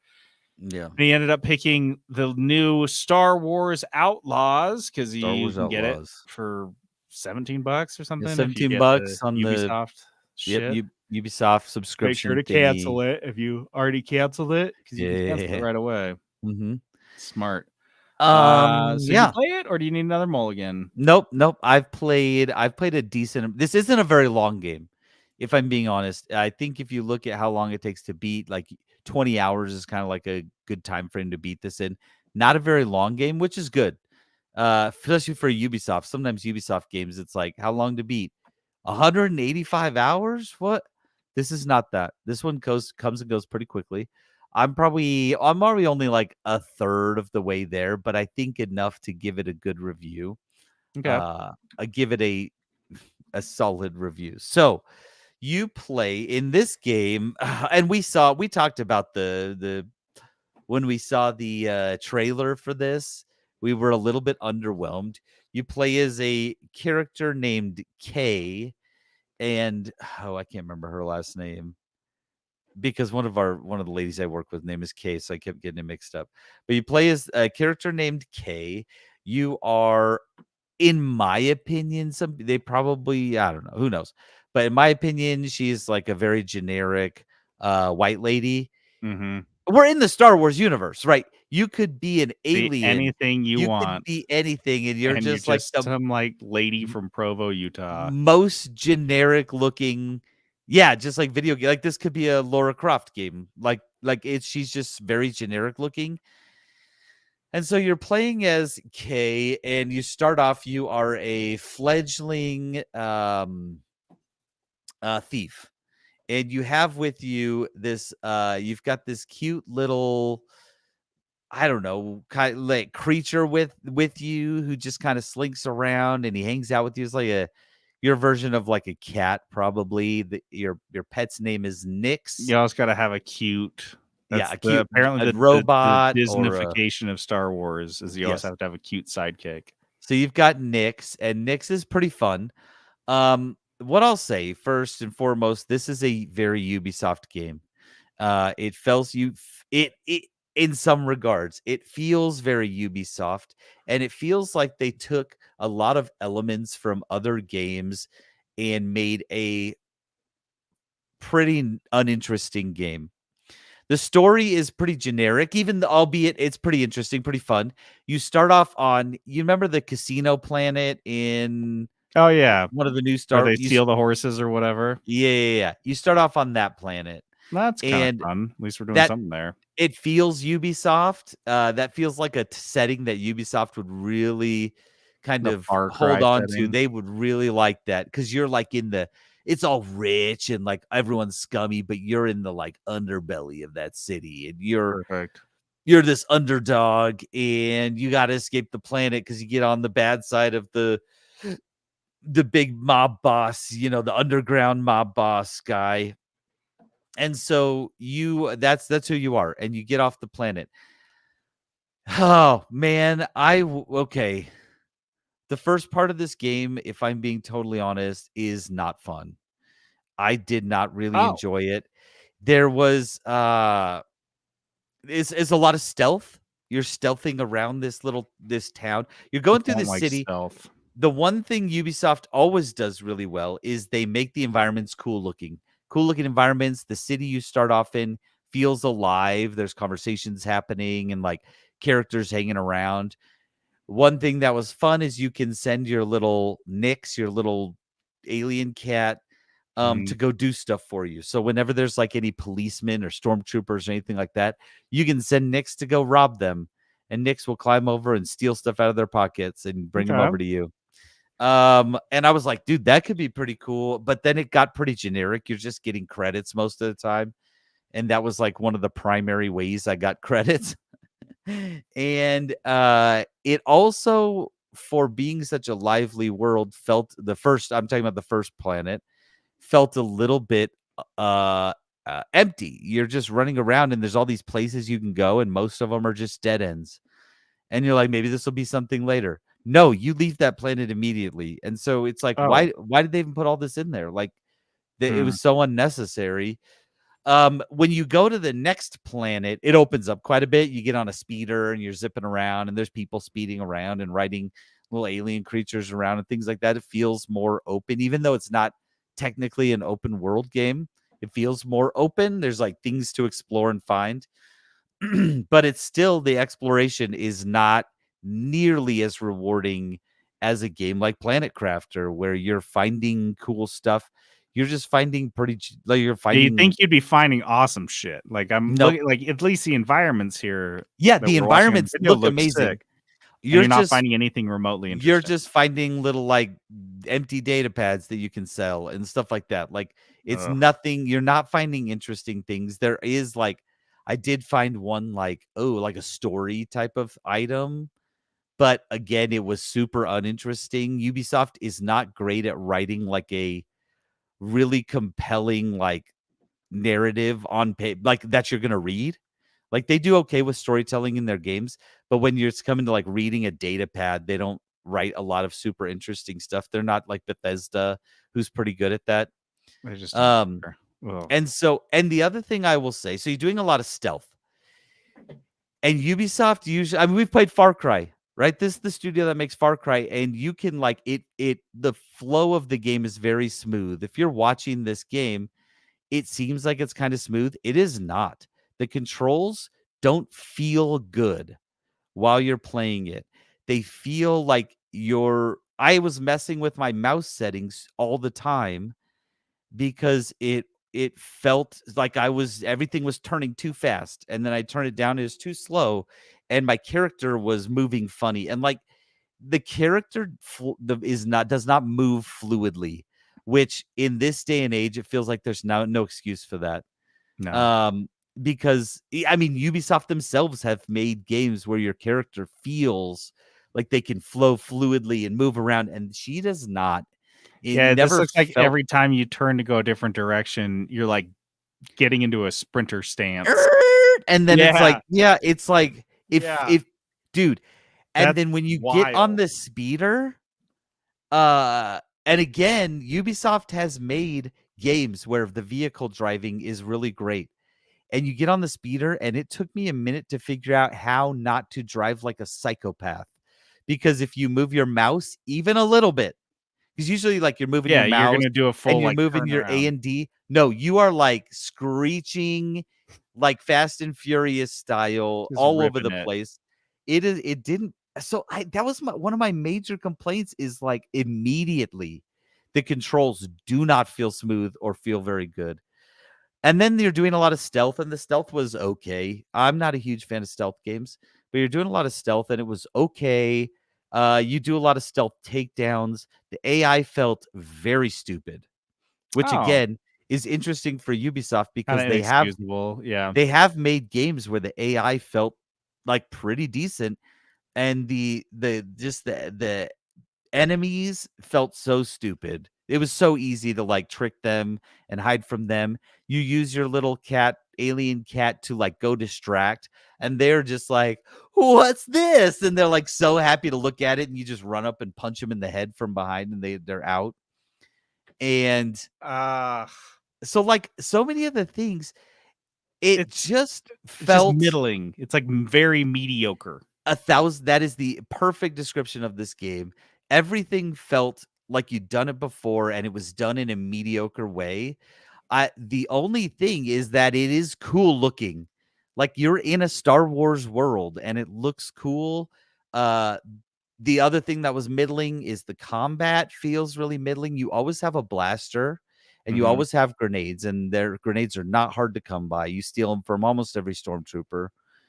Yeah. And he ended up picking the new Star Wars Outlaws because you can get it for $17 or something. Yeah, $17 on Ubisoft shit. Yep, Ubisoft subscription. Make sure to cancel it if you already canceled it because you can cancel it right away. Smart. So did you play it, or do you need another mulligan? Nope. I've played a decent. This isn't a very long game. if I'm being honest. I think if you look at how long it takes to beat, like 20 hours is kind of like a good time frame to beat this in. Not a very long game, which is good. Especially for Ubisoft. Sometimes Ubisoft games, it's like how long to beat? 185 hours? What? This is not that. This one comes and goes pretty quickly. I'm already only like a third of the way there, but I think enough to give it a good review. Okay. I give it a solid review. So you play in this game, and we talked about the when we saw the trailer for this, we were a little bit underwhelmed. You play as a character named Kay, and I can't remember her last name because one of the ladies I work with name is Kay, so I kept getting it mixed up. But you play as a character named Kay. You are, in my opinion, they probably, I don't know, who knows, but in my opinion, she's like a very generic white lady. Mm-hmm. We're in the Star Wars universe, right? You could be an Be alien. anything you You want. could be anything, and you're And you're just like just the some like lady from Provo, Utah. most generic looking. Yeah, just like video game. Like this could be a Lara Croft game. She's just very generic looking. And so you're playing as Kay, and you start off, you are a fledgling thief. And you have with you this you've got this cute little, I don't know, kind of like creature with you who just kind of slinks around and he hangs out with you. It's like your version of like a cat, probably. Your pet's name is Nix. You always got to have a cute. That's a cute apparently the robot or Disneyfication of Star Wars is you always have to have a cute sidekick. So you've got Nix, and Nix is pretty fun. What I'll say first and foremost, this is a very Ubisoft game. It feels it in some regards, it feels very Ubisoft, and it feels like they took a lot of elements from other games and made a pretty uninteresting game. The story is pretty generic, albeit it's pretty interesting, pretty fun. You start off on, you remember the casino planet in Oh yeah, one of the new Where they steal the horses or whatever. Yeah. You start off on that planet. That's kind of fun. At least we're doing something there. It feels Ubisoft. That feels like a setting that Ubisoft would really kind of hold on to. They would really like that because you're like it's all rich and like everyone's scummy, but you're in the like underbelly of that city, and you're this underdog, and you got to escape the planet because you get on the bad side of the big mob boss, the underground mob boss guy. And so that's who you are, and you get off the planet. Oh man, okay. The first part of this game, if I'm being totally honest, is not fun. I did not really enjoy it. There was it's a lot of stealth. You're stealthing around this town. You're going through this city. Stealth. The one thing Ubisoft always does really well is they make the environments cool looking environments. The city you start off in feels alive. There's conversations happening and like characters hanging around. One thing that was fun is you can send your little Nix, your little alien cat, to go do stuff for you. So whenever there's like any policemen or stormtroopers or anything like that, you can send Nix to go rob them, and Nix will climb over and steal stuff out of their pockets and bring them over to you. And I was like, dude, that could be pretty cool. But then it got pretty generic. You're just getting credits most of the time. And that was like one of the primary ways I got credits. And it also, for being such a lively world, I'm talking about the first planet, felt a little bit empty. You're just running around and there's all these places you can go, and most of them are just dead ends. And you're like, maybe this will be something later. No, you leave that planet immediately. And so it's like, why did they even put all this in there? Like, it was so unnecessary. When you go to the next planet, it opens up quite a bit. You get on a speeder and you're zipping around, and there's people speeding around and riding little alien creatures around and things like that. It feels more open, even though it's not technically an open world game. It feels more open. There's like things to explore and find. But it's still, the exploration is not nearly as rewarding as a game like Planet Crafter, where you're finding cool stuff. you're just finding pretty like you're You finding think you'd be finding awesome shit. Like, I'm Nope. looking, like, at least the environments here Yeah, that the we're watching on environments video look look amazing. sick, and you're not Just finding anything remotely you're interesting. just finding little like empty data pads that you can sell and stuff like that. Like it's Ugh. nothing. You're not finding interesting things. There is like I did find one like like a story type of item, but again, it was super uninteresting. Ubisoft is not great at writing like a really compelling like narrative on page like that you're gonna read. Like they do okay with storytelling in their games, but when you're coming to like reading a data pad, they don't write a lot of super interesting stuff. They're not like Bethesda, who's pretty good at that. I just don't Um, care. Ugh. and the other thing I will say, so you're doing a lot of stealth. And Ubisoft usually, I mean, we've played Far Cry, right? This is the studio that makes Far Cry, and you can like the flow of the game is very smooth. If you're watching this game, it seems like it's kind of smooth. It is not. The controls don't feel good while you're playing it. They feel like I was messing with my mouse settings all the time because it felt like everything was turning too fast, and then I turn it down, it was too slow, and my character was moving funny, and like the character does not move fluidly, which in this day and age it feels like there's no excuse for that. No. Because I mean, Ubisoft themselves have made games where your character feels like they can flow fluidly and move around, and she does not. It Yeah, this never looks like felt every time you turn to go a different direction, you're, like, getting into a sprinter stance. and then it's like, Yeah. it's like Yeah. if dude, and That's then when you get on wild. the speeder, and again, Ubisoft has made games where the vehicle driving is really great. And you get on the speeder, and it took me a minute to figure out how not to drive like a psychopath. Because if you move your mouse even a little bit, because usually like you're moving your Yeah, you're mouse gonna do a and full, you're like, moving your A turnaround. and D. No, you are like screeching like Fast and Furious style Just all over ripping the it. place. It didn't so I that was one of my major complaints is like immediately the controls do not feel smooth or feel very good. And then you're doing a lot of stealth, and the stealth was okay. I'm not a huge fan of stealth games, but you're doing a lot of stealth, and it was okay. You do a lot of stealth takedowns. The AI felt very stupid, which Oh, again is interesting for Ubisoft kinda because inexcusable, yeah. they have made games where the AI felt like pretty decent, and the enemies felt so stupid. It was so easy to like trick them and hide from them. You use your little alien cat to like go distract, and they're just like, "What's this?" And they're like so happy to look at it, and you just run up and punch them in the head from behind, and they're out. And Ugh. so like so many of the things, it It's just it's just felt middling. It's, like, very mediocre. 1,000 that is the perfect description of this game. Everything felt like you'd done it before, and it was done in a mediocre way. The only thing is that it is cool looking. Like, you're in a Star Wars world, and it looks cool. Uh, the other thing that was middling is the combat feels really middling. You always have a blaster, and you Mhm. always have grenades, and their grenades are not hard to come by. You steal them from almost every stormtrooper.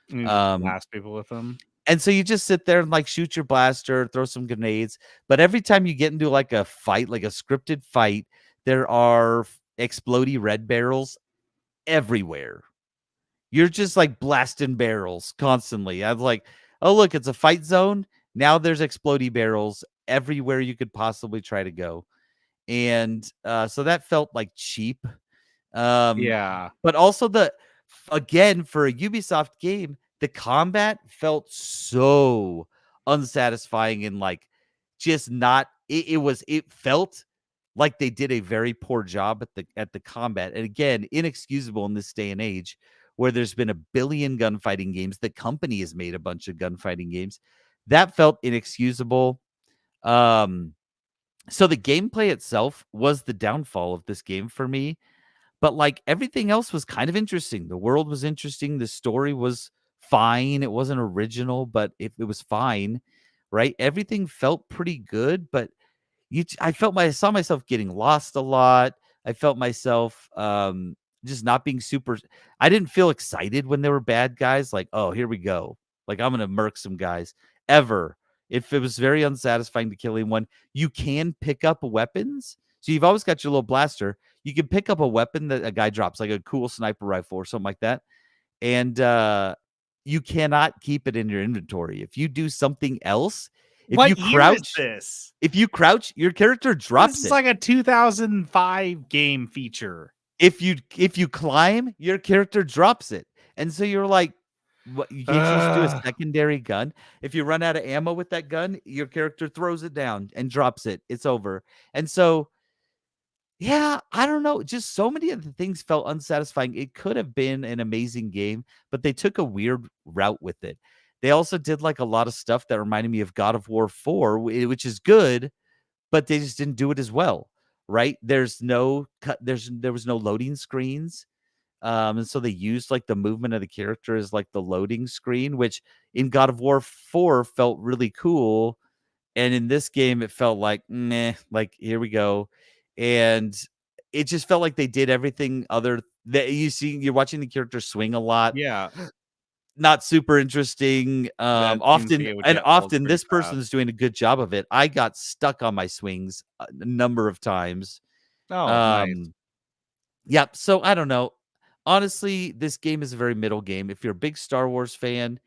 You just Um blast people with them. and so you just sit there and like shoot your blaster, throw some grenades. But every time you get into like a fight, like a scripted fight, there are explodey red barrels everywhere. You're just like blasting barrels constantly. I'm like, oh, look, it's a fight zone. Now there's explodey barrels everywhere you could possibly try to go. And so that felt like cheap. Um, Yeah. but also again, for a Ubisoft game, the combat felt so unsatisfying and like just not it felt like they did a very poor job at the combat. And again, inexcusable in this day and age where there's been a billion gunfighting games. The company has made a bunch of gunfighting games. That felt inexcusable. Um, so the gameplay itself was the downfall of this game for me, but, like, everything else was kind of interesting. The world was interesting, the story was fine, it wasn't original, but it was fine, right? Everything felt pretty good, but I saw myself getting lost a lot. I felt myself just not being super. I didn't feel excited when there were bad guys. Like, oh, here we go. Like I'm gonna murk some guys. Ever. If it was very unsatisfying to kill anyone, you can pick up weapons. So you've always got your little blaster. You can pick up a weapon that a guy drops, like a cool sniper rifle or something like that. And you cannot keep it in your inventory. If you do something else, What year is this? if you crouch, your character drops This is it. like a 2005 game feature. If you climb, your character drops it. And so you're like, what, you can't just do a secondary gun. If you run out of ammo with that gun, your character throws it down and drops it. It's over. And so yeah, I don't know. Just so many of the things felt unsatisfying. It could have been an amazing game, but they took a weird route with it. They also did like a lot of stuff that reminded me of God of War 4, which is good, but they just didn't do it as well, right? There was no loading screens. And so they used like the movement of the character as like the loading screen, which in God of War 4 felt really cool. And in this game, it felt like, meh, like here we go. And it just felt like they did everything other that you're watching the character swing a lot. Yeah. Not super interesting. That seems like it would get old Often pretty this person fast. is doing a good job of it. I got stuck on my swings a number of times. Oh, nice. Yeah, so I don't know. Honestly, this game is a very middle game. If you're a big Star Wars fan,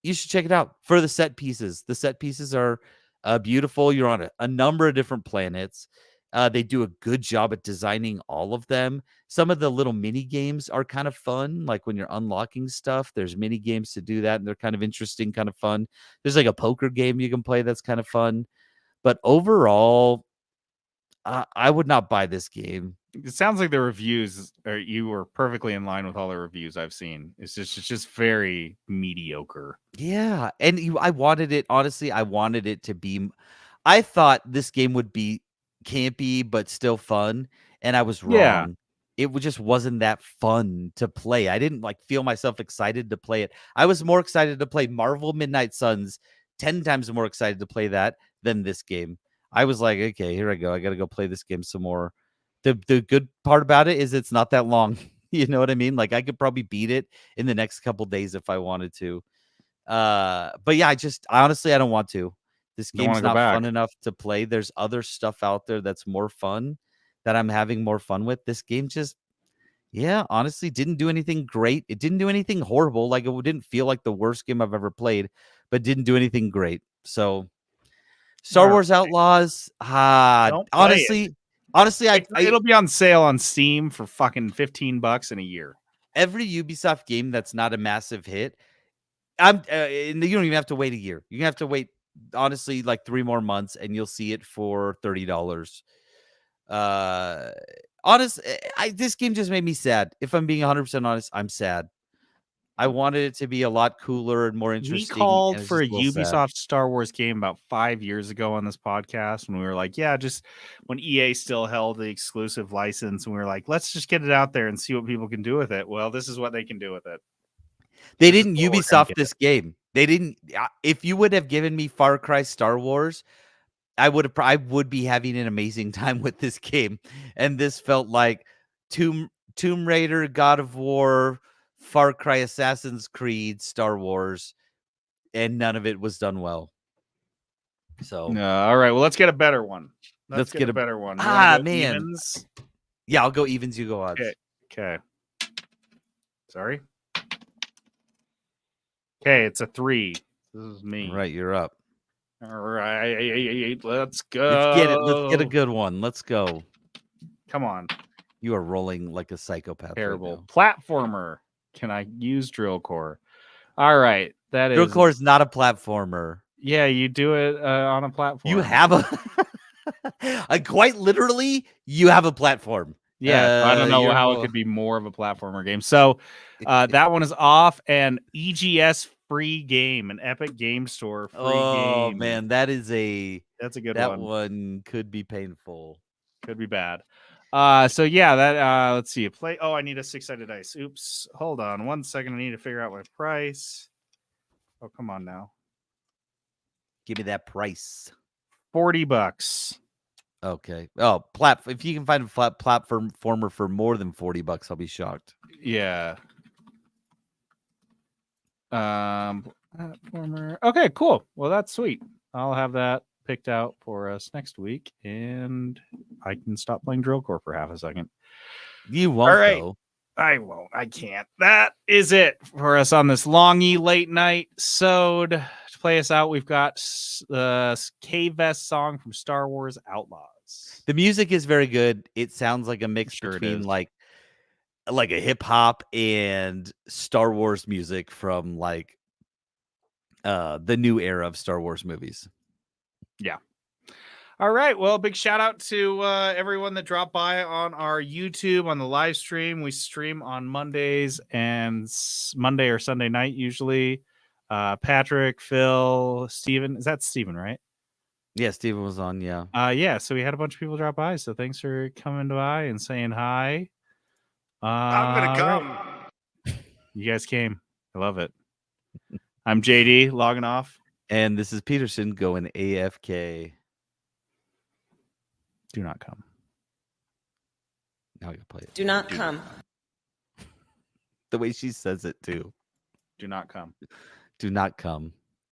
you should check it out for the set pieces. The set pieces are beautiful. You're on a number of different planets. They do a good job at designing all of them. Some of the little mini games are kind of fun, like when you're unlocking stuff. There's mini games to do that, and they're kind of interesting, kind of fun. There's like a poker game you can play that's kind of fun. But overall, I would not buy this game. It sounds like the reviews you were perfectly in line with all the reviews I've seen. It's just very mediocre. Yeah, and I wanted it, honestly, I wanted it to be. I thought this game would be campy but still fun, and I was Yeah. wrong. Just wasn't that fun to play. I didn't like feel myself excited to play it. I was more excited to play Marvel Midnight Suns, 10 times more excited to play that than this game. I was like, okay, here I go. I got to go play this game some more. The good part about it is it's not that long. You know what I mean? Like I could probably beat it in the next couple days if I wanted to. But yeah, honestly I don't want to. This Don't wanna game's go not back. fun enough to play. There's other stuff out there that's more fun that I'm having more fun with. This game just, yeah, honestly didn't do anything great. It didn't do anything horrible. Like it didn't feel like the worst game I've ever played, but didn't do anything great. So Star Alright. Wars Outlaws, Don't play it. honestly, It'll be on sale on Steam for fucking $15 in a year. every Ubisoft game that's not a massive hit, and you don't even have to wait a year. You have to wait, honestly, like 3 more months, and you'll see it for $30. This game just made me sad. If I'm being 100% honest, I'm sad. I wanted it to be a lot cooler and more We interesting, called and it's for a just a little sad. Ubisoft Star Wars game about 5 years ago on this podcast when we were like, yeah, just when EA still held the exclusive license, and we were like, let's just get it out there and see what people can do with it. Well, this is what they can do with it. They This is didn't what we're gonna Ubisoft get. this game. They didn't. If you would have given me Far Cry Star Wars, I would be having an amazing time with this game. And this felt like Tomb Raider, God of War, Far Cry, Assassin's Creed, Star Wars, and none of it was done well. So all right, well, let's get a better one. let's get a better one. You wanna go man. evens? Yeah, I'll go evens, you go odds. Okay. Sorry. Okay, it's a 3. This is me. All right, you're up. All right, let's go. Let's get it. Let's get a good one. Let's go. Come on. You are rolling like a psychopath. Terrible. Right Platformer. Can I use Drill Core? All right. That now. Drill is. Core is not a platformer. Yeah, you do it on a platform. You have a quite literally, you have a platform. Yeah, I don't know how it could be more of a platformer game. So that one is off, and EGS free game, an Epic Game Store free game. Oh man, that's a good one. That one could be painful. Could be bad. So yeah, that let's see. I need a 6-sided dice. Oops. Hold on 1 second. I need to figure out my price. Oh, come on now. Give me that price. $40. Okay. Oh, if you can find a flat platformer for more than $40, I'll be shocked. Yeah. Platformer. Okay, cool. Well, that's sweet. I'll have that picked out for us next week, and I can stop playing Drillcore for half a second. You won't, though. I won't. I can't. That is it for us on this longy late night. So to play us out, we've got the K-Vest song from Star Wars Outlaws. The music is very good. It sounds like a mix between like a hip hop and Star Wars music from like the new era of Star Wars movies. Yeah. All right. Well, big shout out to everyone that dropped by on our YouTube on the live stream. We stream on Mondays and Monday or Sunday night usually. Patrick, Phil, Steven. Is that Steven, right? Yeah, Steven was on, yeah. Yeah, so we had a bunch of people drop by. So thanks for coming by and saying hi. I'm gonna come. Right. You guys came. I love it. I'm JD logging off. And this is Peterson going AFK. Do not come. Now I can play it. Do not come. The way she says it too. Do not come. Do not come.